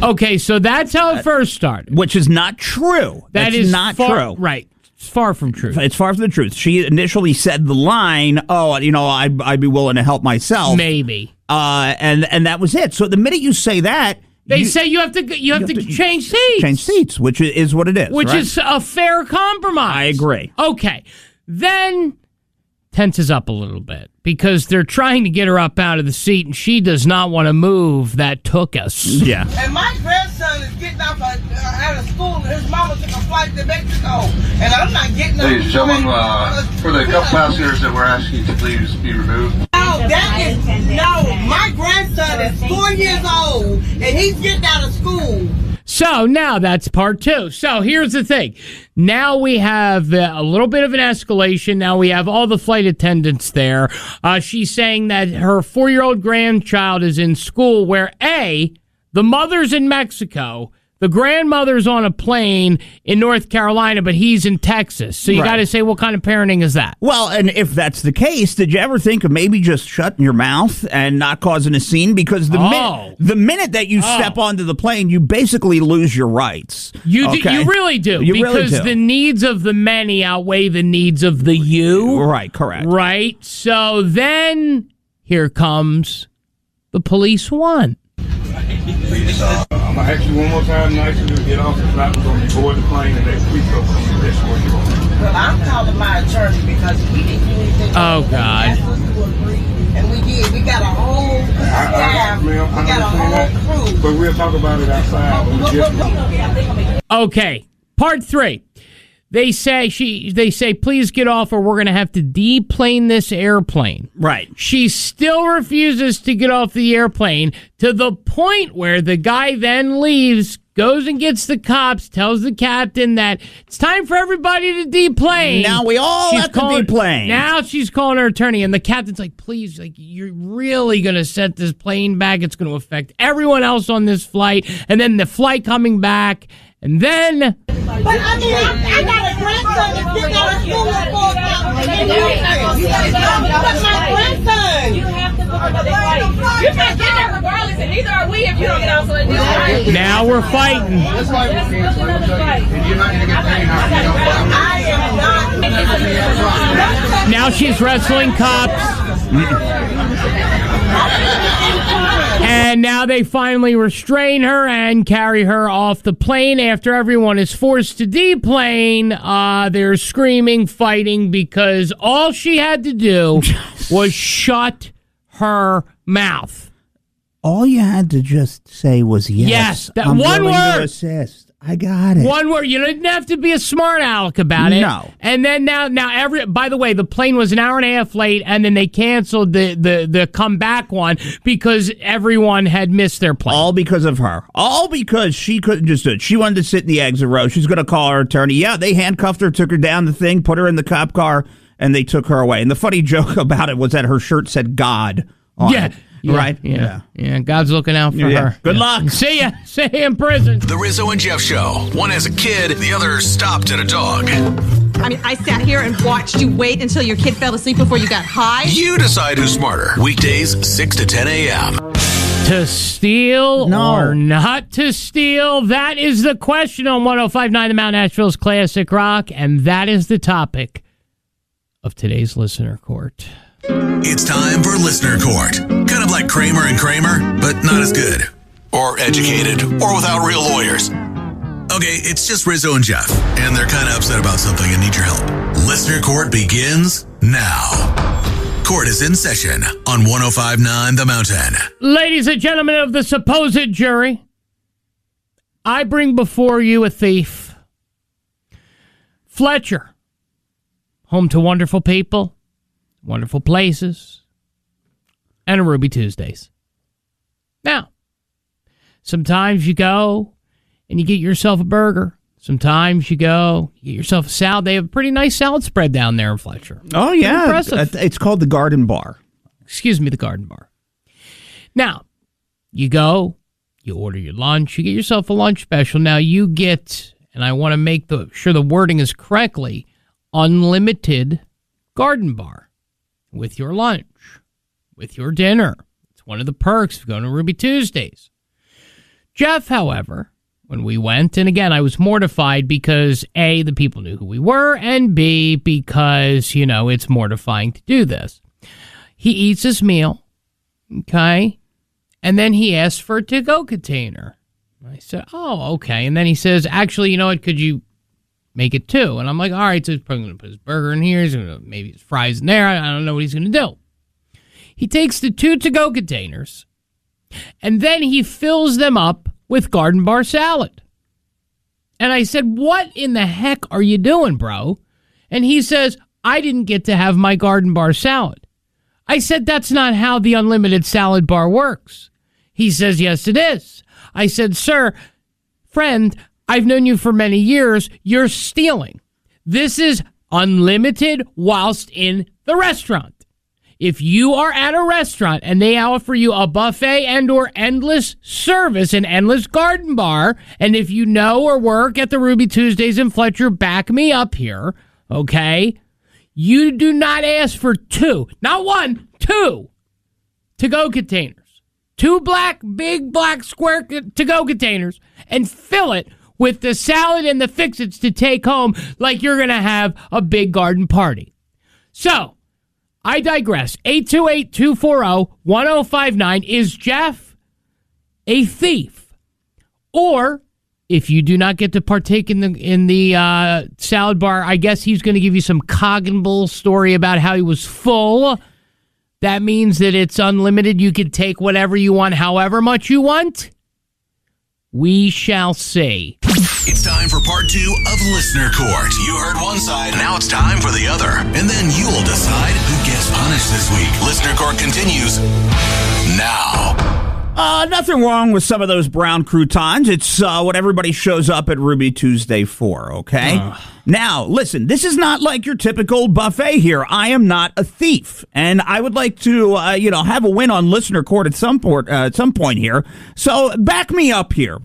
Okay, so that's how it first started. Which is not true. That's not true. Right. It's far from true. It's far from the truth. She initially said the line, I'd be willing to help myself. Maybe. And that was it. So the minute you say that, They say you have to change seats. Change seats, which is what it is. Which right? is a fair compromise. I agree. Okay. Then tenses up a little bit because they're trying to get her up out of the seat and she does not want to move. That took us. Yeah. And my grandson is getting off out of school, and his mama took a flight to Mexico, and I'm not getting up. Ladies and gentlemen, for the couple passengers that we're asking to please be removed. My grandson is 4 years old, and he's getting out of school. So now that's part two. So here's the thing. Now we have a little bit of an escalation. Now we have all the flight attendants there. She's saying that her 4-year-old grandchild is in school where, the mother's in Mexico, the grandmother's on a plane in North Carolina, but he's in Texas. So you got to say, what kind of parenting is that? Well, and if that's the case, did you ever think of maybe just shutting your mouth and not causing a scene? Because the minute that you step onto the plane, you basically lose your rights. You really do. Because the needs of the many outweigh the needs of the you. Right, correct. Right? So then here comes the police one. I'm going to ask you one more time nicely to get off the flight. We're going to board the plane and let's please go. Well, I'm calling my attorney because we didn't do anything. Oh, God. Asked us to agree, and we did. We got a whole staff. We got a whole crew. But we'll talk about it outside. Okay, part 3. They say please get off or we're going to have to deplane this airplane. Right. She still refuses to get off the airplane to the point where the guy then leaves, goes and gets the cops, tells the captain that it's time for everybody to deplane. Now we all have to deplane. Now she's calling her attorney, and the captain's like, please, you're really going to set this plane back. It's going to affect everyone else on this flight, and then the flight coming back, and then... But I mean, I got a grandson that's getting out of school at 4 o'clock. But my grandson. You have to book another flight. You're not getting there regardless, and neither are we if you don't get off on this flight. Now we're fighting. Let's book another flight. You're not going to get paid. I am not. Now she's wrestling cops. And now they finally restrain her and carry her off the plane after everyone is forced to deplane. They're screaming, fighting, because all she had to do was shut her mouth. All you had to just say was yes. Yes, that I'm one willing word. to assist. I got it. One word. You didn't have to be a smart aleck about it. No. And then now by the way, the plane was an hour and a half late, and then they canceled the comeback one because everyone had missed their plane. All because of her. All because she couldn't just do it. She wanted to sit in the exit row. She's going to call her attorney. Yeah, they handcuffed her, took her down the thing, put her in the cop car, and they took her away. And the funny joke about it was that her shirt said God on it. Yeah, right? Yeah. God's looking out for her. Good luck. See ya. See you in prison. The Rizzo and Jeff Show. One as a kid, the other stopped at a dog. I mean, I sat here and watched you wait until your kid fell asleep before you got high. You decide who's smarter. Weekdays, 6 to 10 a.m. To steal or not to steal? That is the question on 105.9 The Mount Nashville's Classic Rock, and that is the topic of today's Listener Court. It's time for Listener Court. Kind of like Kramer and Kramer, but not as good. Or educated, or without real lawyers. Okay, it's just Rizzo and Jeff, and they're kind of upset about something and need your help. Listener Court begins now. Court is in session on 105.9 The Mountain. Ladies and gentlemen of the supposed jury, I bring before you a thief. Fletcher, home to wonderful people, wonderful places, and a Ruby Tuesdays. Now, sometimes you go and you get yourself a burger. Sometimes you go, you get yourself a salad. They have a pretty nice salad spread down there in Fletcher. Oh, yeah. Impressive. It's called the Garden Bar. Excuse me, the Garden Bar. Now, you go, you order your lunch, you get yourself a lunch special. Now, you get, and I want to make sure the wording is correctly, unlimited Garden Bar with your lunch. with your dinner. It's one of the perks of going to Ruby Tuesdays. Jeff, however, when we went, and again, I was mortified because A, the people knew who we were, and B, because, it's mortifying to do this. He eats his meal, okay, and then he asks for a to-go container. I said, oh, okay. And then he says, actually, you know what, could you make it two? And I'm like, all right, so he's probably going to put his burger in here, he's gonna, maybe his fries in there, I don't know what he's going to do. He takes the 2 to-go containers, and then he fills them up with garden bar salad. And I said, what in the heck are you doing, bro? And he says, I didn't get to have my garden bar salad. I said, that's not how the unlimited salad bar works. He says, yes, it is. I said, sir, friend, I've known you for many years. You're stealing. This is unlimited whilst in the restaurant. If you are at a restaurant and they offer you a buffet and or endless service, an endless garden bar, and if you know or work at the Ruby Tuesdays in Fletcher, back me up here, okay? You do not ask for 2, not 1, 2 to-go containers. 2 big black square to-go containers and fill it with the salad and the fix-its to take home like you're going to have a big garden party. So, I digress. 828-240-1059. Is Jeff a thief? Or, if you do not get to partake in the salad bar, I guess he's going to give you some cognible story about how he was full. That means that it's unlimited. You can take whatever you want, however much you want. We shall see. It's time for part 2 of Listener Court. You heard one side, now it's time for the other. And then you'll decide who gets punished this week. Listener Court continues now. Nothing wrong with some of those brown croutons. It's what everybody shows up at Ruby Tuesday for, okay? Now, listen, this is not like your typical buffet here. I am not a thief, and I would like to, have a win on Listener Court at some point here. So back me up here,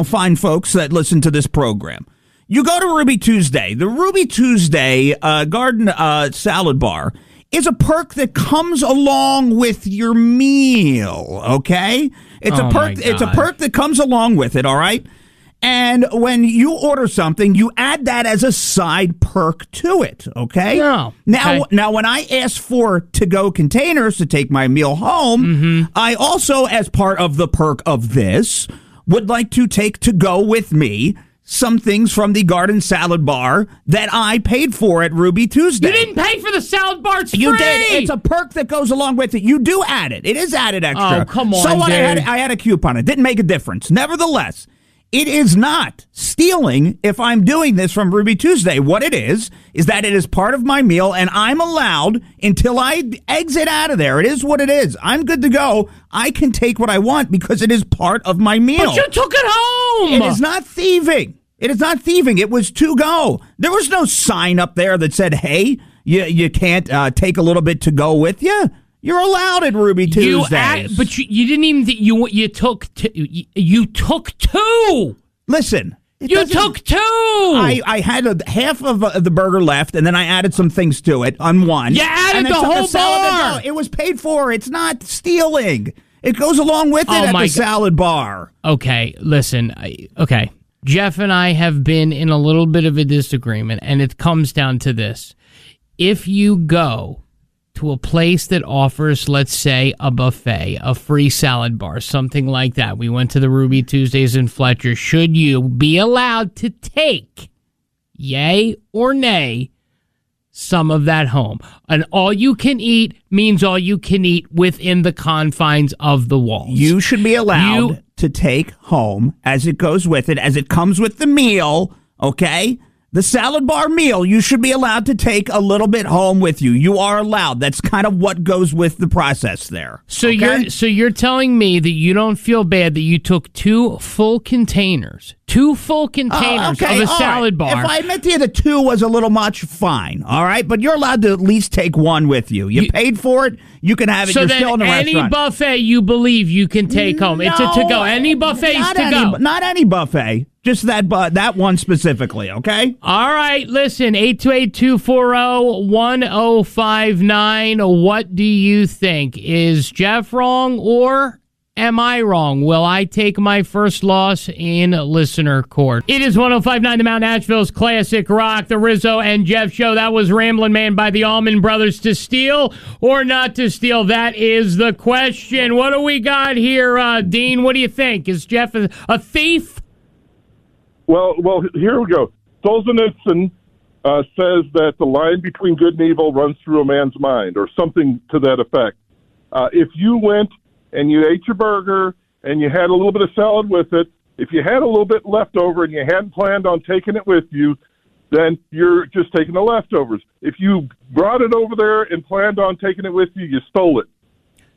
fine folks that listen to this program. You go to Ruby Tuesday. The Ruby Tuesday garden salad bar is a perk that comes along with your meal, okay? It's a perk that comes along with it, all right? And when you order something, you add that as a side perk to it, okay? No. Now, when I ask for to-go containers to take my meal home, I also, as part of the perk of this, would like to take to go with me some things from the garden salad bar that I paid for at Ruby Tuesday. You didn't pay for the salad bar. It's You free. did. It's a perk that goes along with it. You do add it. It is added extra. Oh, come on, So what? dude. I had a coupon. It didn't make a difference. Nevertheless, it is not stealing if I'm doing this from Ruby Tuesday. What it is that it is part of my meal, and I'm allowed until I exit out of there. It is what it is. I'm good to go. I can take what I want because it is part of my meal. But you took it home. It is not thieving. It is not thieving. It was to go. There was no sign up there that said, hey, you can't take a little bit to go with you. You're allowed at Ruby Tuesdays. But you didn't even you took you took 2. Listen. You took 2. I had half of the burger left, and then I added some things to it on one. You added the whole bar. It was paid for. It's not stealing. It goes along with it at the salad bar. Okay, listen. Okay. Jeff and I have been in a little bit of a disagreement, and it comes down to this. If you go to a place that offers, let's say, a buffet, a free salad bar, something like that. We went to the Ruby Tuesdays in Fletcher. Should you be allowed to take, yay or nay, some of that home? And all you can eat means all you can eat within the confines of the walls. You should be allowed to take home, as it goes with it, as it comes with the meal, okay? The salad bar meal, you should be allowed to take a little bit home with you. You are allowed. That's kind of what goes with the process there. So okay? you're telling me that you don't feel bad that you took 2 full containers of a salad bar. If I admit to you that 2 was a little much, fine. All right, but you're allowed to at least take 1 with you. You paid for it. You can have it. So you're then still in the any restaurant. buffet you believe you can take home. It's a to-go. Any buffet's to-go. Not any buffet. Just that one specifically, okay? All right, listen, 828-240-1059. What do you think? Is Jeff wrong or am I wrong? Will I take my first loss in listener court? It is 105.9 The Mount Nashville's Classic Rock, the Rizzo and Jeff show. That was Ramblin' Man by the Allman Brothers. To steal or not to steal? That is the question. What do we got here, Dean? What do you think? Is Jeff a thief? Well, here we go. Solzhenitsyn says that the line between good and evil runs through a man's mind, or something to that effect. If you went and you ate your burger and you had a little bit of salad with it, if you had a little bit left over and you hadn't planned on taking it with you, then you're just taking the leftovers. If you brought it over there and planned on taking it with you, you stole it.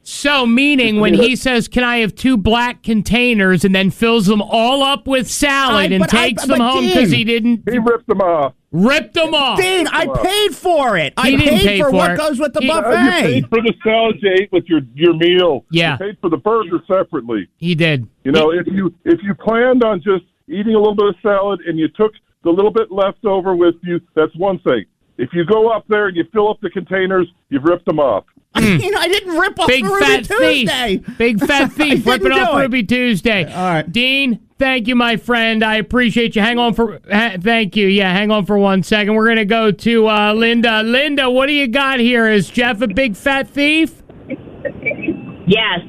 So, meaning when he says, can I have 2 black containers, and then fills them all up with salad and takes them home because he didn't... He ripped them off. Ripped them off. Dean, I paid for it. I didn't paid pay for what it. goes with the You buffet. paid for the salad you ate with your meal. Yeah. You paid for the burger separately. He did. You know, if you planned on just eating a little bit of salad and you took the little bit left over with you, that's one thing. If you go up there and you fill up the containers, you've ripped them off. I didn't rip off Big Ruby fat Tuesday. thief. Big fat thief ripping off Ruby Tuesday. All right. Dean, thank you, my friend. I appreciate you. Hang on for thank you. Yeah, hang on for 1 second. We're going to go to Linda. Linda, what do you got here? Is Jeff a big fat thief? Yes.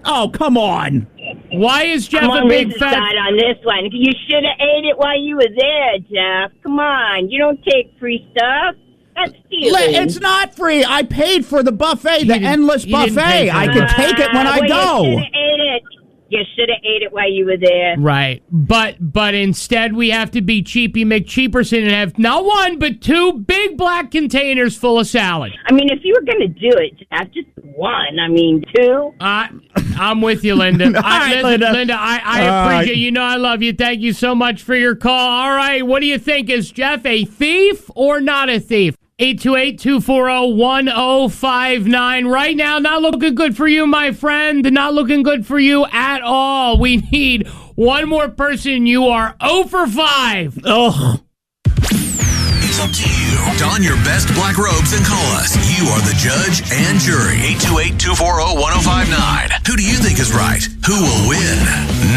Oh, come on. Why is Jeff I'm a on big Riz's fat... side on this one. You should have ate it while you were there, Jeff. Come on. You don't take free stuff. That's stealing. It's not free. I paid for the buffet, the endless buffet. I could take it when I go. You should have ate it. You should have ate it while you were there. Right. But instead we have to be Cheapy McCheaperson and have not 1, but 2 big black containers full of salad. I mean, if you were going to do it, Jeff, just 1. I mean, 2. I'm with you, Linda. Linda, I appreciate you. You know I love you. Thank you so much for your call. All right, what do you think? Is Jeff a thief or not a thief? 828-240-1059. Right now, not looking good for you, my friend. Not looking good for you at all. We need one more person. You are 0 for 5. Ugh. It's up to you. Don your best black robes and call us. You are the judge and jury. 828-240-1059. Who do you think is right? Who will win?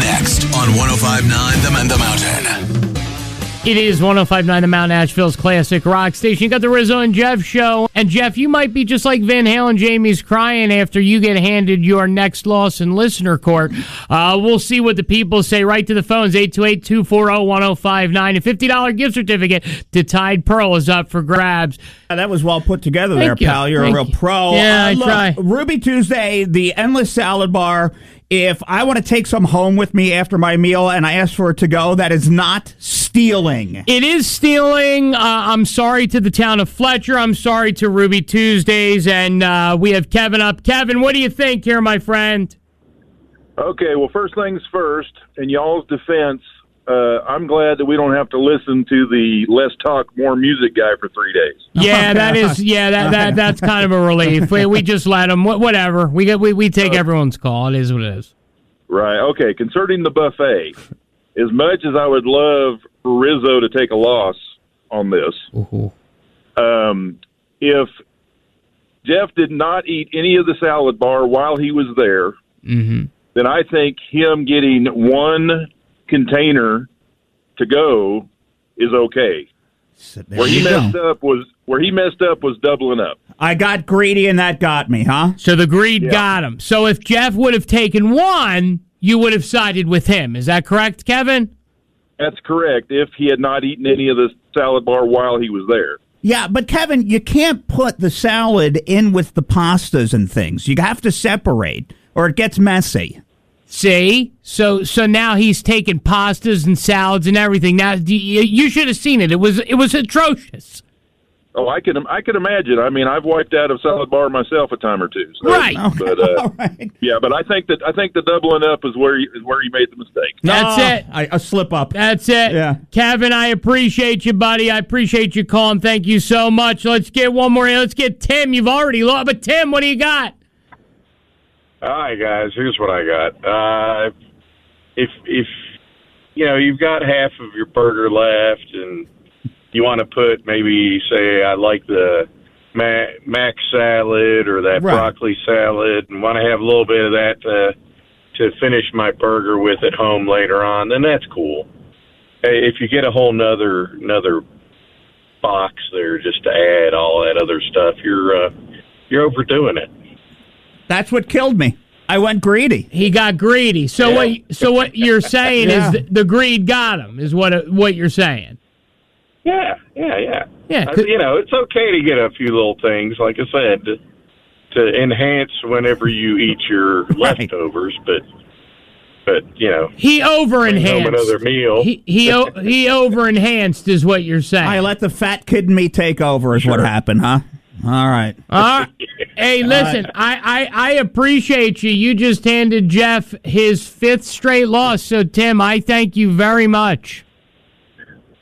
Next on 105.9 The Mountain. It is 105.9 The Mount Nashville's Classic Rock Station. You got the Rizzo and Jeff show. And Jeff, you might be just like Van Halen. Jamie's crying after you get handed your next loss in listener court. We'll see what the people say. Right to the phones, 828-240-1059. A $50 gift certificate to Tide Pearl is up for grabs. That was well put together Thank there, you. pal. You're Thank a real you. pro. Yeah, I look, try. Ruby Tuesday, the endless salad bar. If I want to take some home with me after my meal and I ask for it to go, that is not stealing. It is stealing. I'm sorry to the town of Fletcher. I'm sorry to Ruby Tuesdays. And we have Kevin up. Kevin, what do you think here, my friend? Okay, well, first things first, in y'all's defense, I'm glad that we don't have to listen to the less talk, more music guy for 3 days. Yeah, that's kind of a relief. We just let them, whatever. We take everyone's call. It is what it is. Right. Okay. Concerning the buffet, as much as I would love for Rizzo to take a loss on this, if Jeff did not eat any of the salad bar while he was there, then I think him getting 1 container to go is okay. Where he messed up was doubling up. I got greedy and that got me, huh? So the greed got him. So if Jeff would have taken 1, you would have sided with him. Is that correct, Kevin? That's correct. If he had not eaten any of the salad bar while he was there. Yeah, but Kevin, you can't put the salad in with the pastas and things. You have to separate or it gets messy. See? So now he's taking pastas and salads and everything. Now you should have seen it. It was atrocious. Oh, I can imagine. I mean, I've wiped out a salad bar myself a time or two. So, right. But right. Yeah, but I think the doubling up is where you made the mistake. That's it. A slip up. That's it. Yeah. Kevin, I appreciate you, buddy. I appreciate you calling. Thank you so much. Let's get one more. Let's get Tim. You've already lost, but Tim, what do you got? All right, guys. Here's what I got. If you've got half of your burger left, and you want to put maybe, say, I like the mac salad or that broccoli salad, and want to have a little bit of that to finish my burger with at home later on, then that's cool. If you get a whole nother box there just to add all that other stuff, you're overdoing it. That's what killed me. I went greedy. He got greedy. So what you're saying is the greed got him, is what you're saying. Yeah. Yeah. It's okay to get a few little things, like I said, to enhance whenever you eat your leftovers, but he over-enhanced. Another meal. He over-enhanced is what you're saying. I let the fat kid in me take over is what happened, huh? All right. Hey, listen, I appreciate you. You just handed Jeff his 5th straight loss. So, Tim, I thank you very much.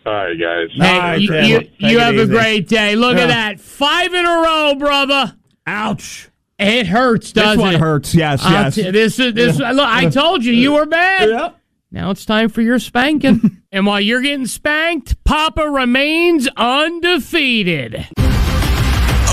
All right, guys. Hey, you have a great day. Look at that. 5 in a row, brother. Ouch. It hurts, doesn't it? This one hurts, yes. Look, I told you were bad. Yep. Now it's time for your spanking. And while you're getting spanked, Papa remains undefeated.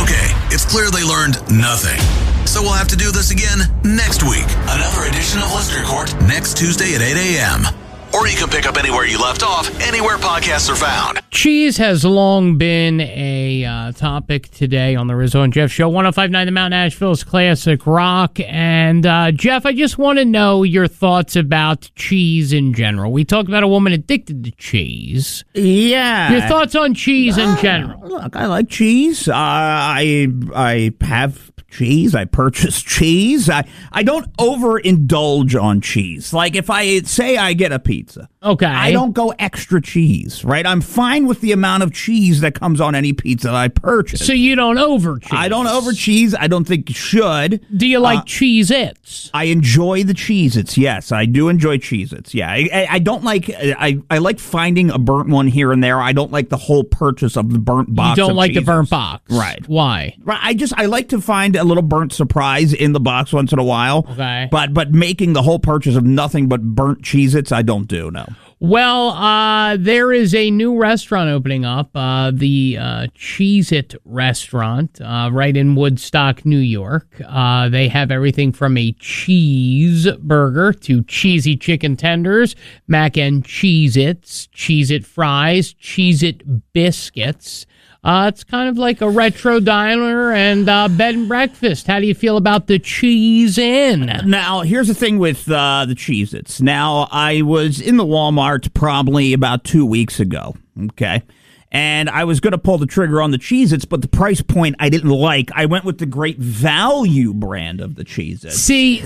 Okay, it's clear they learned nothing. So we'll have to do this again next week. Another edition of Listener Court next Tuesday at 8 a.m. Or you can pick up anywhere you left off, anywhere podcasts are found. Cheese has long been a topic today on the Rizzo and Jeff Show. 105.9 The Mount Nashville's Classic Rock. And, Jeff, I just want to know your thoughts about cheese in general. We talked about a woman addicted to cheese. Yeah. Your thoughts on cheese in general? Look, I like cheese. I have cheese. I purchase cheese. I don't overindulge on cheese. Like if I say I get a pizza, okay, I don't go extra cheese, right? I'm fine with the amount of cheese that comes on any pizza that I purchase. So you don't over cheese? I don't over cheese. I don't think you should. Do you like Cheez-Its? I enjoy the Cheez-Its. Yes, I do enjoy Cheez-Its. Yeah, I don't like. I like finding a burnt one here and there. I don't like the whole purchase of the burnt box. You don't like Cheez-Its. the burnt box, right? Why? Right. I like to find a little burnt surprise in the box once in a while. Okay. But making the whole purchase of nothing but burnt Cheez-Its, I don't do, no. Well, there is a new restaurant opening up, the Cheez-It restaurant, right in Woodstock, New York. They have everything from a cheeseburger to cheesy chicken tenders, mac and Cheez-Its, Cheez-It fries, Cheez-It biscuits. It's kind of like a retro diner and bed and breakfast. How do you feel about the Cheese Inn? Now, here's the thing with the Cheez-Its. Now, I was in the Walmart probably about 2 weeks ago, okay? And I was going to pull the trigger on the Cheez-Its, but the price point I didn't like. I went with the Great Value brand of the Cheez-Its. See...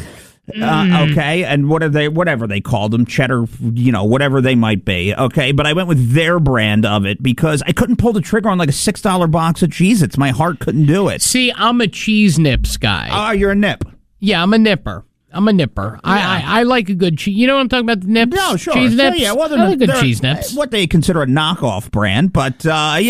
Okay, and whatever they called them, cheddar, whatever they might be. Okay, but I went with their brand of it because I couldn't pull the trigger on like a $6 box of Cheez-Its. My heart couldn't do it. See, I'm a cheese nips guy. Oh, you're a nip. Yeah, I'm a nipper. Yeah. I like a good cheese. You know what I'm talking about? The nips? No, sure. Cheese nips? Yeah, well, I like good cheese nips. What they consider a knockoff brand, but I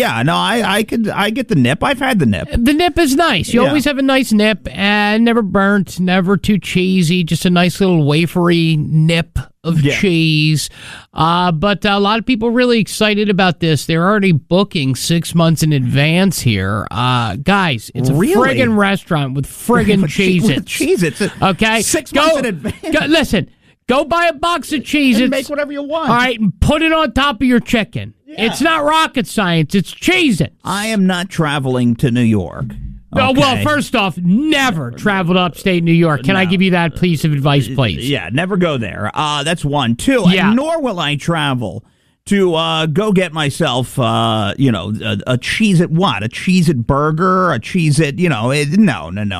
get the nip. I've had the nip. The nip is nice. You always have a nice nip, and never burnt, never too cheesy, just a nice little wafery nip of cheese. But a lot of people really excited about this. They're already booking 6 months in advance here. Guys, it's a friggin' restaurant with friggin' Cheez-Its. Cheez-Its. Okay? 6 months in advance. Listen, go buy a box of Cheez-Its. And make whatever you want. All right, and put it on top of your chicken. Yeah. It's not rocket science. It's Cheez-Its. I am not traveling to New York. Oh, okay. well, first off, never traveled upstate New York. Can I give you that piece of advice, please? Yeah, never go there. That's one. Two, nor will I travel to go get myself, a Cheez-It what? A Cheez-It burger? A Cheez-It, no.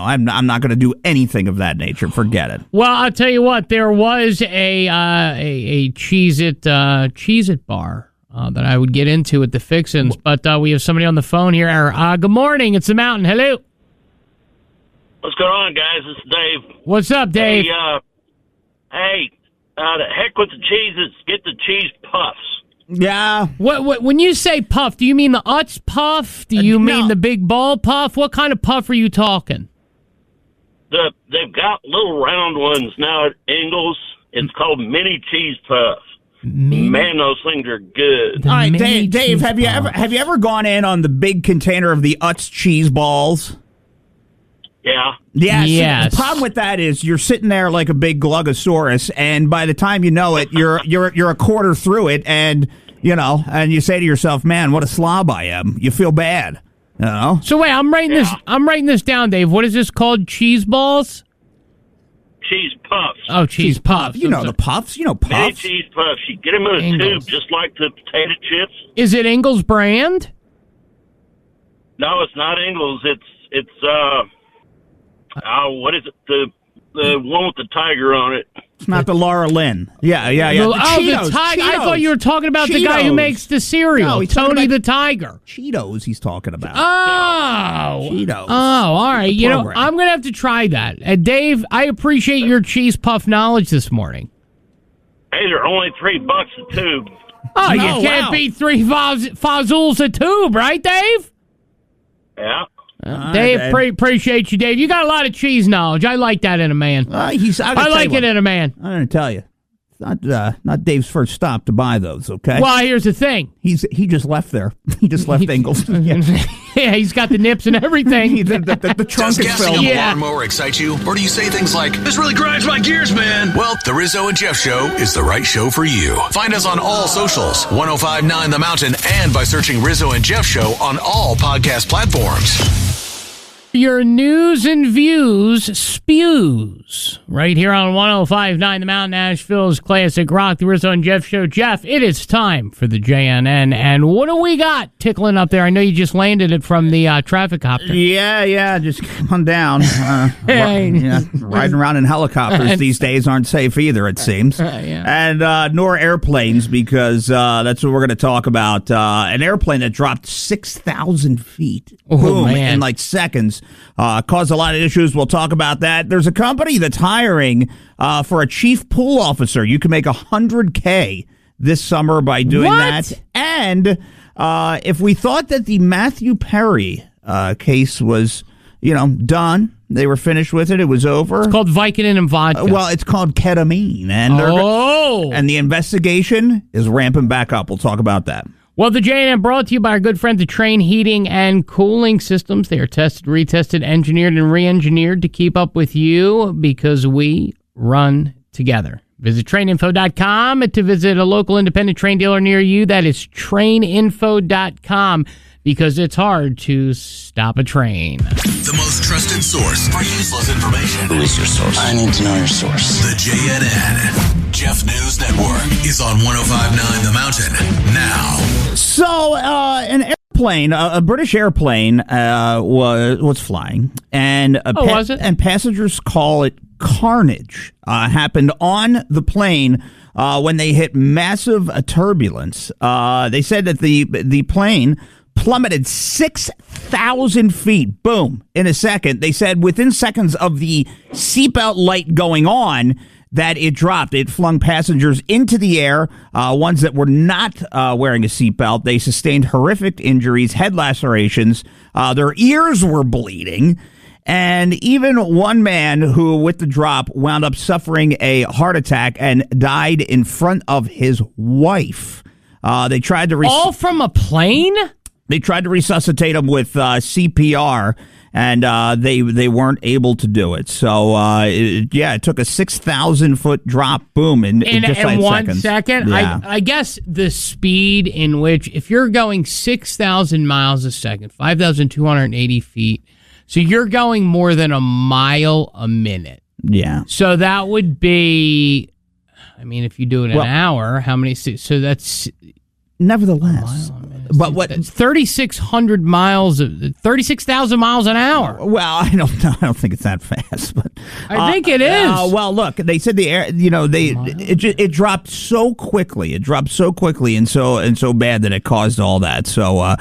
I'm not going to do anything of that nature. Forget it. Well, I'll tell you what. There was a Cheez-It bar that I would get into at the Fixins, but we have somebody on the phone here. Good morning. It's the Mountain. Hello. What's going on, guys? This is Dave. What's up, Dave? Hey, the heck with the cheeses. Get the cheese puffs. Yeah. What? When you say puff, do you mean the Utz puff? Do you mean the big ball puff? What kind of puff are you talking? They've got little round ones now at Ingles. It's called mini cheese puff. Man, those things are good. All right, Dave, have you ever gone in on the big container of the Utz cheese balls? Yeah. Yeah. Yes. The problem with that is you're sitting there like a big Glugosaurus, and by the time you know it, you're a quarter through it, and and you say to yourself, "Man, what a slob I am." You feel bad. So wait, I'm writing this down, Dave. What is this called? Cheese balls? Cheese puffs. Oh, cheese puffs. You know the puffs. Mini Puffs. cheese puffs. You get them in a Ingles. tube, just like the potato chips. Is it Ingles brand? No, it's not Ingles. It's what is it? The one with the tiger on it. It's not the Laura Lynn. Yeah. The Cheetos, the tiger. I Cheetos. thought you were talking about the guy who Cheetos. makes the cereal. No, he's talking Tony about the Tiger. Cheetos he's talking about. Oh. Cheetos. Oh, all right. The program. I'm going to have to try that. Dave, I appreciate your cheese puff knowledge this morning. Hey, they're only $3 a tube. Oh, you can't beat 3 Fazools a tube, right, Dave? Yeah. Dave, appreciate you, Dave. You got a lot of cheese knowledge. I like that in a man. I like it in a man. I'm going to tell you. It's not Dave's first stop to buy those, okay? Well, here's the thing. He just left there. He just left Ingles. Yeah, he's got the nips and everything. the trunk Does is gassing filled. up a lawnmower excite you? Or do you say things like, this really grinds my gears, man? Well, the Rizzo and Jeff Show is the right show for you. Find us on all socials, 1059 The Mountain, and by searching Rizzo and Jeff Show on all podcast platforms. Your news and views spews right here on 105.9 The Mountain, Nashville's classic rock, the Rizzo and Jeff Show. Jeff, it is time for the JNN, and what do we got tickling up there? I know you just landed it from the traffic copter. Yeah, just come on down. Riding around in helicopters these days aren't safe either, it seems. And nor airplanes, because that's what we're going to talk about. An airplane that dropped 6,000 feet. Boom, in like seconds. Caused a lot of issues. We'll talk about that. There's a company that's hiring for a chief pool officer. You can make $100K this summer by doing that. And if we thought that the Matthew Perry case was, done, they were finished with it, it was over. It's called Vicodin and vodka. Well, it's called ketamine. And the investigation is ramping back up. We'll talk about that. Well, the JNN brought to you by our good friends at Train Heating and Cooling Systems. They are tested, retested, engineered, and re-engineered to keep up with you because we run together. Visit traininfo.com to visit a local independent train dealer near you. That is traininfo.com because it's hard to stop a train. The most trusted source for useless information. Who is your source? I need to know your source. The JNN. Jeff News Network is on 105.9 The Mountain now. So, an airplane, a British airplane, was flying, and was it? And passengers call it carnage. Happened on the plane when they hit massive turbulence. They said that the plane plummeted 6,000 feet, boom, in a second. They said within seconds of the seatbelt light going on, that it dropped. It flung passengers into the air, ones that were not wearing a seatbelt. They sustained horrific injuries, head lacerations. Their ears were bleeding. And even one man who, with the drop, wound up suffering a heart attack and died in front of his wife. They tried to... All from a plane? They tried to resuscitate him with CPR. And they weren't able to do it. So, it took a 6,000-foot drop, boom, in just like 1 second. Yeah. I guess the speed in which, if you're going 6,000 miles a second, 5,280 feet, so you're going more than a mile a minute. Yeah. So that would be, if you do it an hour, how many? So that's... Nevertheless, but what 3,600 miles, 36,000 miles an hour. Well, I don't know. I don't think it's that fast, but I think it is. Well, look, they said the air. It dropped so quickly. It dropped so quickly and so bad that it caused all that. So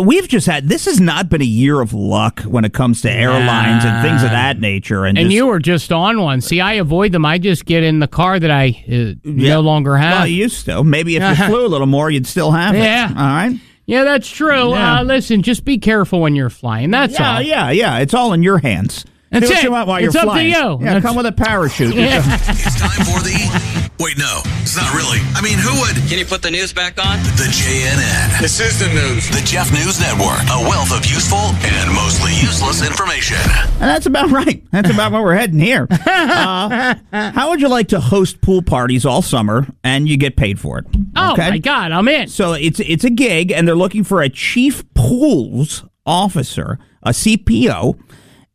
we've just had. This has not been a year of luck when it comes to airlines and things of that nature. And you were just on one. See, I avoid them. I just get in the car that I no longer have. Well, you used to. Maybe if you flew a little more, you'd still have it. Yeah. All right. Yeah, that's true. Yeah. Listen, just be careful when you're flying. That's all. Yeah. It's all in your hands. That's Do what it. you want while It's you're up flying. to you. Yeah, come with a parachute. It's time for the... Wait, no, it's not really. I mean, who would? Can you put the news back on? The JNN. This is the news. The Jeff News Network. A wealth of useful and mostly useless information. And that's about right. That's about where we're heading here. How would you like to host pool parties all summer and you get paid for it? Oh, my God, I'm in. So it's a gig, and they're looking for a chief pools officer, a CPO,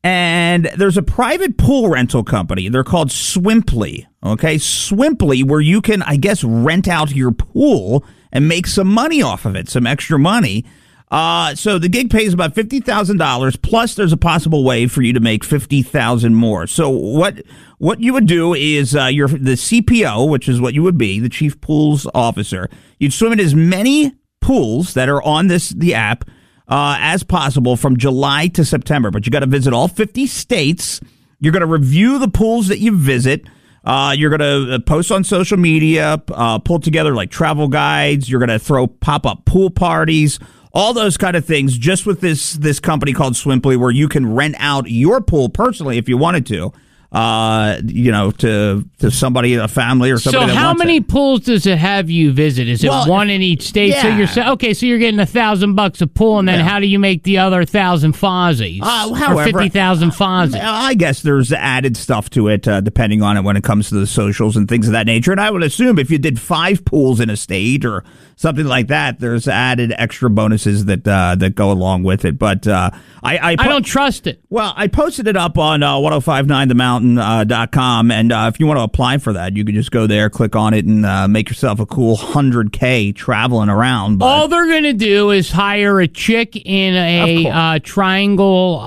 and there's a private pool rental company. They're called Swimply. Okay, Swimply, where you can, I guess, rent out your pool and make some money off of it, some extra money. So the gig pays about $50,000, plus there's a possible way for you to make $50,000 more. So what you would do is you're the CPO, which is what you would be, the chief pools officer. You'd swim in as many pools that are on the app as possible from July to September. But you got to visit all 50 states. You're going to review the pools that you visit. You're going to post on social media, pull together like travel guides. You're going to throw pop-up pool parties, all those kind of things, just with this company called Swimply, where you can rent out your pool personally if you wanted to. To somebody, a family, or somebody. So that how wants many it. pools does it have you visit? Is it one in each state? Yeah. So you're getting $1,000 a pool, and then how do you make the other 1,000 Fozzies? Or 50,000 Fozzies? I guess there's added stuff to it, depending on it when it comes to the socials and things of that nature. And I would assume if you did 5 pools in a state or something like that, there's added extra bonuses that go along with it. But I don't trust it. Well, I posted it up on 1059themountain.com, and if you want to apply for that, you can just go there, click on it, and make yourself a cool $100K traveling around. But all they're going to do is hire a chick in a triangle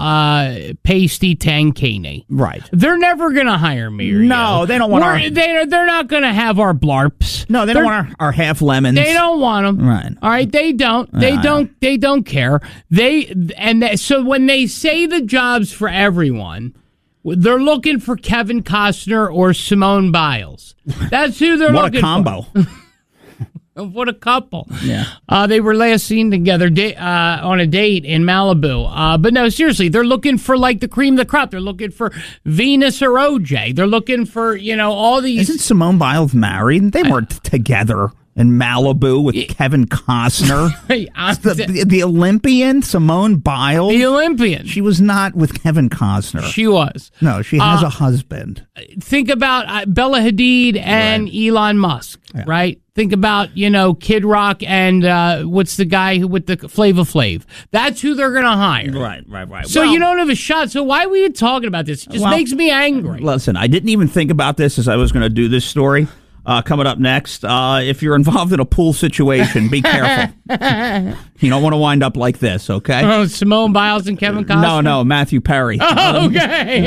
pasty tankini. Right. They're never going to hire me or No, you. they don't want They're not going to have our blarps. No, they don't want our half lemons. They don't want them. Right. All right, they don't. They don't care. So when they say the job's for everyone, they're looking for Kevin Costner or Simone Biles. That's who they're looking for. What a combo. What a couple. Yeah. They were last seen together on a date in Malibu. But no, seriously, they're looking for like the cream of the crop. They're looking for Venus or OJ. They're looking for, all these. Isn't Simone Biles married? They weren't together in Malibu with Kevin Costner. the Olympian, Simone Biles. The Olympian. She was not with Kevin Costner. She was. No, she has a husband. Think about Bella Hadid and Elon Musk, right? Think about, Kid Rock and what's the guy with the Flava Flav. That's who they're going to hire. Right. So you don't have a shot. So why were you talking about this? It just makes me angry. Listen, I didn't even think about this as I was going to do this story. Coming up next, if you're involved in a pool situation, be careful. You don't want to wind up like this, okay? Oh, Simone Biles and Kevin Costner? No, Matthew Perry. Oh, okay.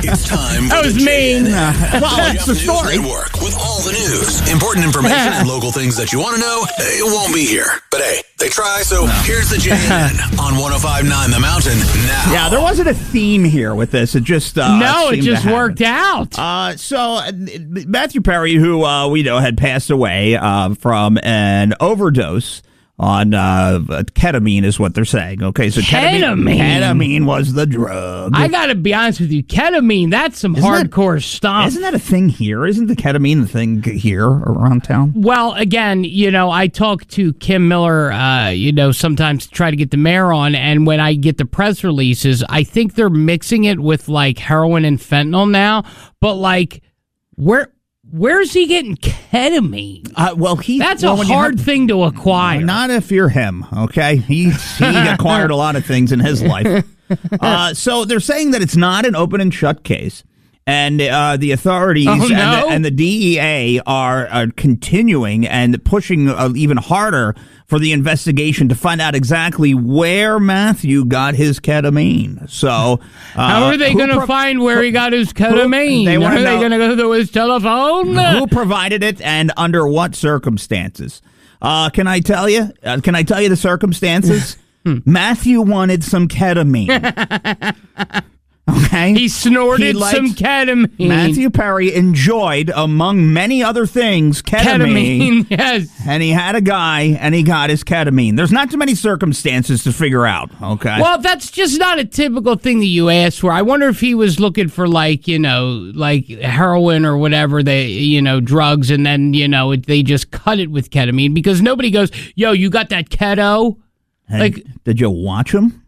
It's time for that was the mean. Well, that's the story. Network with all the news, important information, and local things that you want to know. It won't be here, but hey, they try. So here's the JNN on 105.9 The Mountain now. Yeah, there wasn't a theme here with this. It just it just worked out. So Matthew Perry, who we know had passed away from an overdose on ketamine, is what they're saying. Okay, so ketamine was the drug. I got to be honest with you, ketamine, that's some hardcore stuff. Isn't that a thing here? Isn't the ketamine the thing here around town? Well, again, I talk to Kim Miller, sometimes to try to get the mayor on, and when I get the press releases, I think they're mixing it with like heroin and fentanyl now, but like where's he getting ketamine? That's a hard thing to acquire. Not if you're him, okay? He acquired a lot of things in his life. So they're saying that it's not an open and shut case. And the authorities and the DEA are continuing and pushing even harder for the investigation to find out exactly where Matthew got his ketamine. So how are they going to find where he got his ketamine? Are they going to go to his telephone? Who provided it and under what circumstances? Can I tell you? Can I tell you the circumstances? Matthew wanted some ketamine. Okay, he snorted some ketamine. Matthew Perry enjoyed, among many other things, ketamine. Yes, and he had a guy, and he got his ketamine. There's not too many circumstances to figure out. Okay, well, that's just not a typical thing that you ask for. I wonder if he was looking for like heroin or whatever drugs, and then they just cut it with ketamine because nobody goes, "Yo, you got that keto?" Hey, did you watch him?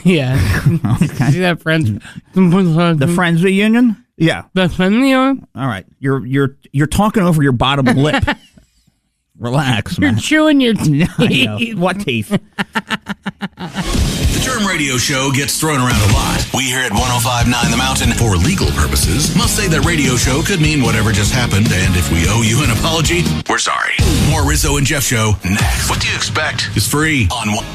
Yeah. Okay. See that Friends? The Friends reunion? Yeah. The Friends reunion? All right. You're talking over your bottom lip. Relax, man. You're chewing your teeth. What teeth? The term radio show gets thrown around a lot. We here at 105.9 The Mountain, for legal purposes, must say that radio show could mean whatever just happened, and if we owe you an apology, we're sorry. More Rizzo and Jeff show next. What do you expect is free on one.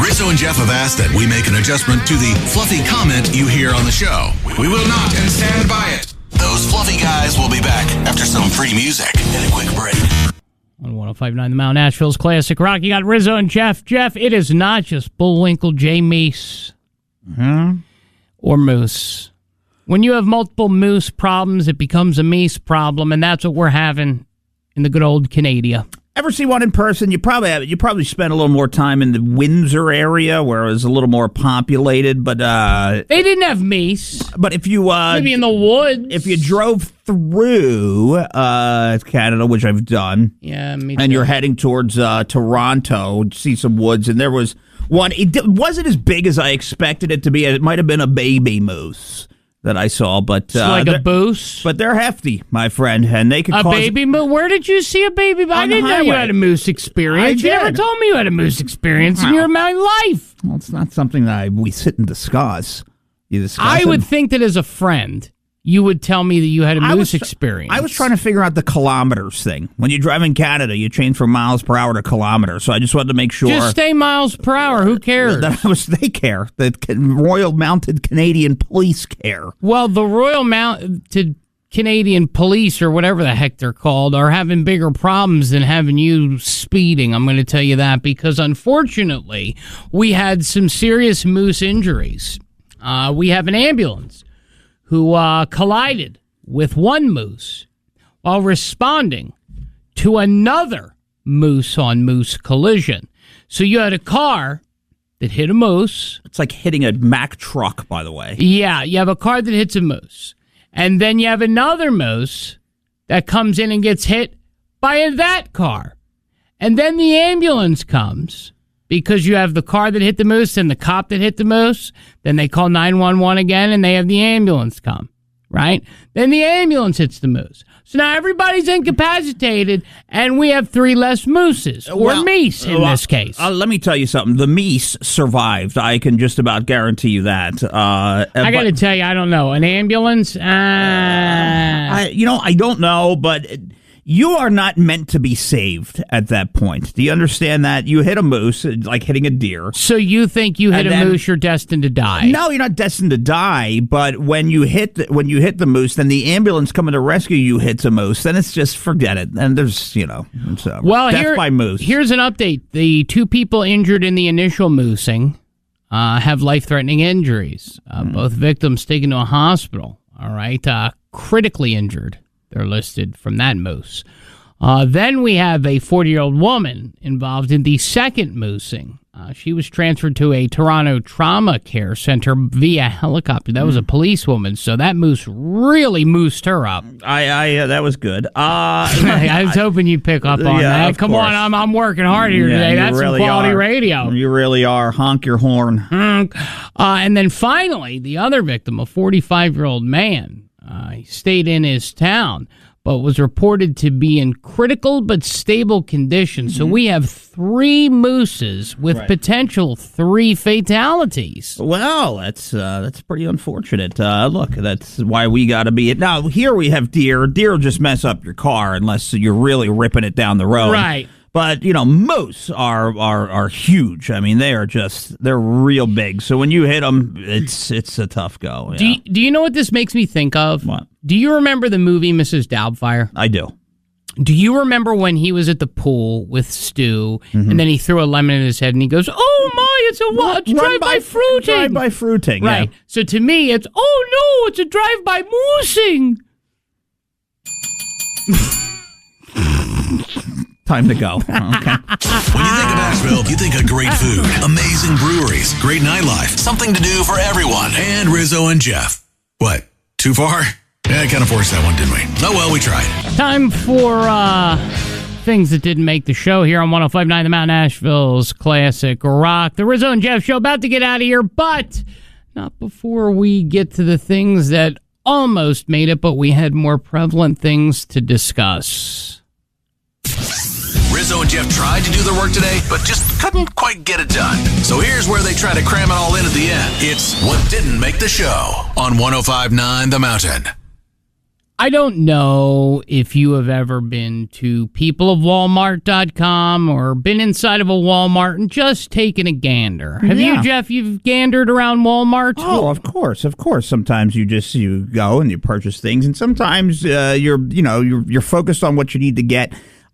Rizzo and Jeff have asked that we make an adjustment to the fluffy comment you hear on the show. We will not and stand by it. Those fluffy guys will be back after some free music and a quick break. On 105.9 The Mountain, Nashville's classic rock. You got Rizzo and Jeff. Jeff, it is not just Bullwinkle, J. Meese, or Moose. When you have multiple Moose problems, it becomes a Meese problem, and that's what we're having in the good old Canada. Ever see one in person? You probably spent a little more time in the Windsor area where it was a little more populated, but they didn't have Meese. But if you maybe in the woods, if you drove through Canada, which I've done, yeah, me too. And you're heading towards Toronto, see some woods, and there was one. It wasn't as big as I expected it to be. It might have been a baby moose that I saw, but it's like a moose. But they're hefty, my friend, and they could a cause baby moose. Where did you see a baby moose? I didn't know you had a moose experience. You never told me you had a moose experience in your life. Well, it's not something that we sit and discuss. I would think that as a friend, you would tell me that you had a moose experience. I was trying to figure out the kilometers thing. When you drive in Canada, you change from miles per hour to kilometers. So I just wanted to make sure. Just stay miles per hour. Who cares? They care. The Royal Mounted Canadian Police care. Well, the Royal Mounted Canadian Police, or whatever the heck they're called, are having bigger problems than having you speeding. I'm going to tell you that because, unfortunately, we had some serious moose injuries. We have an ambulance who collided with one moose while responding to another moose-on-moose collision. So you had a car that hit a moose. It's like hitting a Mack truck, by the way. Yeah, you have a car that hits a moose. And then you have another moose that comes in and gets hit by that car. And then the ambulance comes because you have the car that hit the moose and the cop that hit the moose. Then they call 911 again, and they have the ambulance come, right? Then the ambulance hits the moose. So now everybody's incapacitated, and we have 3 less mooses, or meese in this case. Let me tell you something. The meese survived. I can just about guarantee you that. I got to tell you, I don't know. An ambulance? I don't know, but you are not meant to be saved at that point. Do you understand that? You hit a moose, like hitting a deer. So you think you hit a moose, you're destined to die? No, you're not destined to die. But when you hit the moose, then the ambulance coming to rescue you hits a moose. Then it's just forget it. And there's death by moose. Here's an update: the 2 people injured in the initial moosing have life-threatening injuries. Both victims taken to a hospital. All right, critically injured. They're listed from that moose. Then we have a 40-year-old woman involved in the second moosing. She was transferred to a Toronto trauma care center via helicopter. That was a policewoman, so that moose really moosed her up. That was good. I was hoping you'd pick up on that. Come on, I'm working hard here today. That's really some quality radio. You really are. Honk your horn. And then finally, the other victim, a 45-year-old man. He stayed in his town, but was reported to be in critical but stable condition. So we have 3 mooses with potential 3 fatalities. Well, that's pretty unfortunate. Look, that's why we got to be. Now, here we have deer. Deer will just mess up your car unless you're really ripping it down the road. Right. But, moose are huge. I mean, they're real big. So when you hit them, it's a tough go. Yeah. Do you know what this makes me think of? What? Do you remember the movie Mrs. Doubtfire? I do. Do you remember when he was at the pool with Stu, and then he threw a lemon in his head, and he goes, "Oh, my it's a drive-by fruiting. Drive-by fruiting, right. yeah. So to me, it's, oh no, it's a drive-by moosing. Time to go. Okay. When you think of Asheville, you think of great food, amazing breweries, great nightlife, something to do for everyone, and Rizzo and Jeff. What? Too far? Yeah, kind of forced that one, didn't we? Oh, well, we tried. Time for things that didn't make the show here on 105.9 The Mountain, Asheville's classic rock. The Rizzo and Jeff show about to get out of here, but not before we get to the things that almost made it, but we had more prevalent things to discuss. Rizzo and Jeff tried to do their work today, but just couldn't quite get it done. So here's where they try to cram it all in at the end. It's what didn't make the show on 105.9 The Mountain. I don't know if you have ever been to peopleofwalmart.com or been inside of a Walmart and just taken a gander. Have you, Jeff? You've gandered around Walmart? Oh, of course. Sometimes you go and you purchase things, and sometimes you're focused on what you need to get.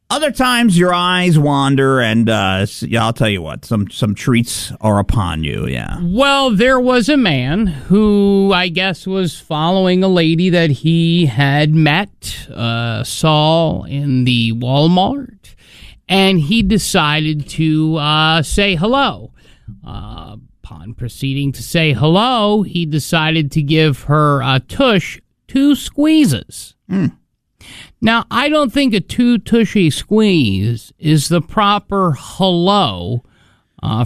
Other times your eyes wander, and I'll tell you what, some treats are upon you, yeah. Well, there was a man who I guess was following a lady that he had met, saw in the Walmart, and he decided to say hello. Upon proceeding to say hello, he decided to give her tush 2 squeezes. Now, I don't think a 2 tushy squeeze is the proper hello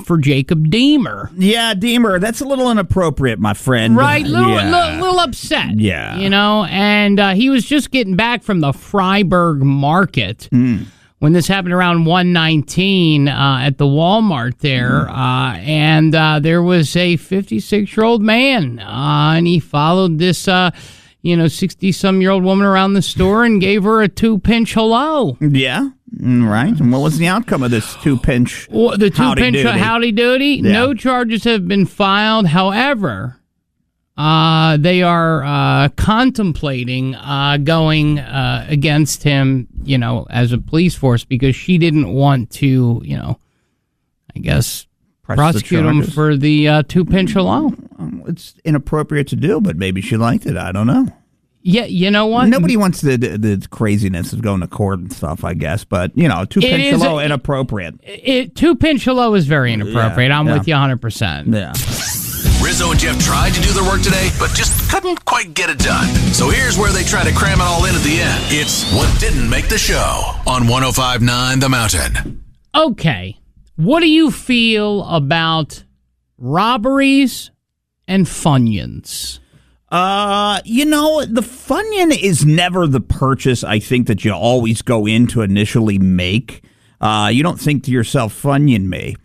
for Jacob Deemer. Yeah, Deemer, that's a little inappropriate, my friend. Right, little upset. Yeah. And he was just getting back from the Freiburg market when this happened around 119 at the Walmart there. And there was a 56-year-old man, and he followed this 60-some-year-old woman around the store and gave her a 2-pinch hello. Yeah, right. And what was the outcome of this 2-pinch the 2-pinch howdy doody? Yeah. No charges have been filed. However, they are contemplating going against him, as a police force because she didn't want to, I guess, prosecute him for the 2-pinch hello. It's inappropriate to do, but maybe she liked it. I don't know. Yeah, you know what? Nobody wants the craziness of going to court and stuff, I guess. But, 2-pinch hello, inappropriate. 2-pinch hello is very inappropriate. I'm with you 100%. Yeah. Rizzo and Jeff tried to do their work today, but just couldn't quite get it done. So here's where they try to cram it all in at the end. It's what didn't make the show on 105.9 The Mountain. Okay. What do you feel about robberies and Funyuns? The Funyun is never the purchase I think that you always go in to initially make. You don't think to yourself, Funyun me.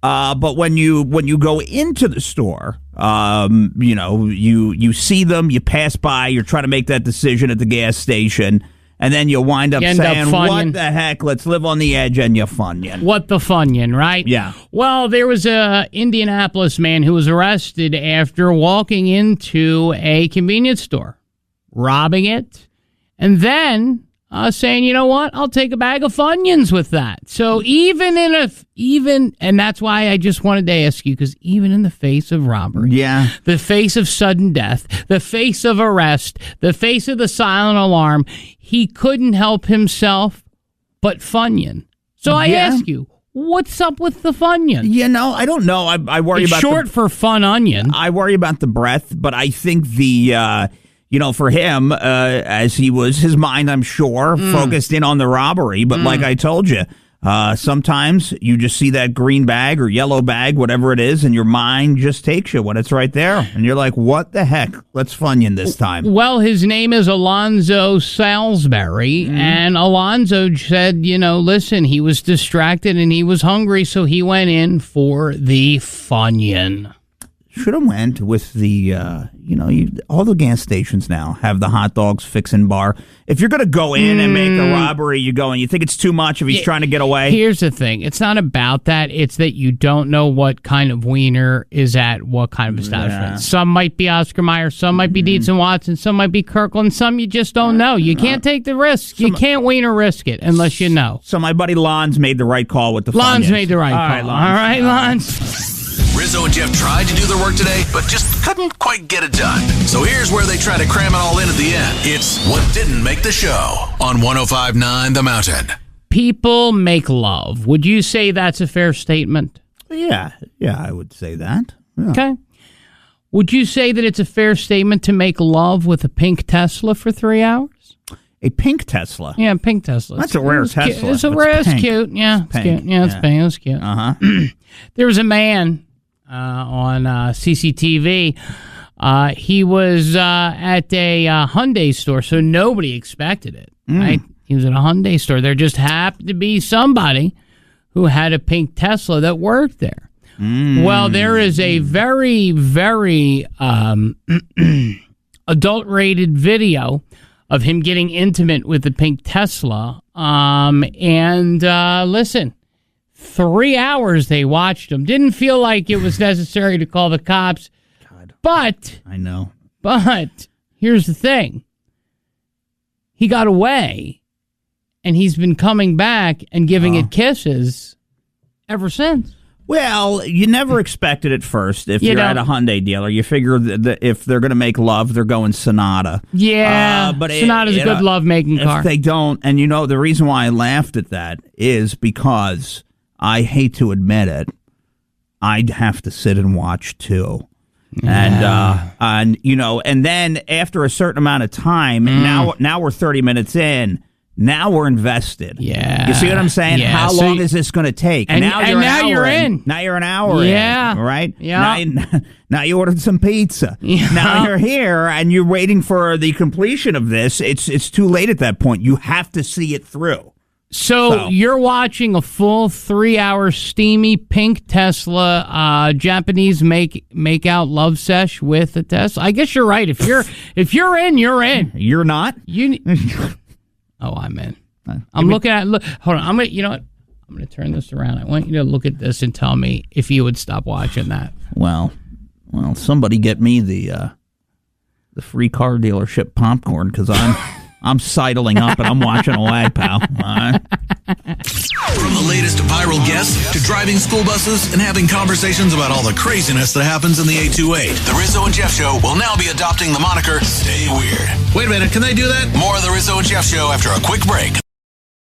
But when you go into the store, you see them, you pass by, you're trying to make that decision at the gas station, and then you wind up saying, what the heck, let's live on the edge, and you Funyun. What the Funyun, right? Yeah. Well, there was a Indianapolis man who was arrested after walking into a convenience store, robbing it, and then saying, you know what, I'll take a bag of Funyuns with that. So and that's why I just wanted to ask you, because even in the face of robbery, the face of sudden death, the face of arrest, the face of the silent alarm, he couldn't help himself but Funyun. So I ask you, what's up with the Funyun? I don't know. I worry it's about short for fun onion. I worry about the breath, but I think for him, as his mind, I'm sure, focused in on the robbery. But like I told you, sometimes you just see that green bag or yellow bag, whatever it is, and your mind just takes you when it's right there. And you're like, what the heck? Let's Funyun this time. Well, his name is Alonzo Salisbury, and Alonzo said, listen, he was distracted and he was hungry, so he went in for the Funyun. Should have went with the, all the gas stations now have the hot dogs fixin' bar. If you're going to go in and make a robbery, you go and you think it's too much if he's trying to get away. Here's the thing. It's not about that. It's that you don't know what kind of wiener is at what kind of establishment. Yeah. Some might be Oscar Mayer, some might be Dietz and Watson, some might be Kirkland, some you just don't know. You can't take the risk. You can't wiener risk it unless you know. So my buddy Lons made the right call with the Lons Funyuns. made the right call. All right, Lons. Rizzo and Jeff tried to do their work today, but just couldn't quite get it done. So here's where they try to cram it all in at the end. It's What Didn't Make the Show on 105.9 The Mountain. People make love. Would you say that's a fair statement? Yeah, I would say that. Yeah. Okay. Would you say that it's a fair statement to make love with a pink Tesla for 3 hours? A pink Tesla? Yeah, pink Tesla. That's a rare Tesla. It's a rare, it's cute. Yeah, it's cute. Yeah, it's pink. It's cute. There was a man on CCTV. He was at a Hyundai store, so nobody expected it, right? He was at a Hyundai store. There just happened to be somebody who had a pink Tesla that worked there. Well, there is a very, very adult-rated video of him getting intimate with the pink Tesla. Listen, 3 hours they watched him. Didn't feel like it was necessary to call the cops. God. But I know. But here's the thing. He got away, and he's been coming back and giving it kisses ever since. Well, you never expect it at first. If you're at a Hyundai dealer, you figure that if they're going to make love, they're going Sonata. Yeah, but Sonata's a good love-making car. If they don't, and the reason why I laughed at that is because I hate to admit it, I'd have to sit and watch too. Yeah. And then after a certain amount of time, now we're 30 minutes in. Now we're invested. Yeah. You see what I'm saying? Yeah. How long is this going to take? Now you're in. Now you're an hour in. Yeah. Right? Yeah. Now you ordered some pizza. Yeah. Now you're here and you're waiting for the completion of this. It's too late at that point. You have to see it through. So you're watching a full 3-hour steamy pink Tesla Japanese make out love sesh with a Tesla. I guess you're right. If you're in, you're in. You're not? Oh, I'm in. I'm looking at. Hold on. I'm gonna. You know what? I'm gonna turn this around. I want you to look at this and tell me if you would stop watching that. Well, somebody get me the free car dealership popcorn because I'm sidling up and I'm watching away, pal. All right. From the latest viral guests to driving school buses and having conversations about all the craziness that happens in the 828, the Rizzo and Jeff Show will now be adopting the moniker Stay Weird. Wait a minute, can they do that? More of the Rizzo and Jeff Show after a quick break.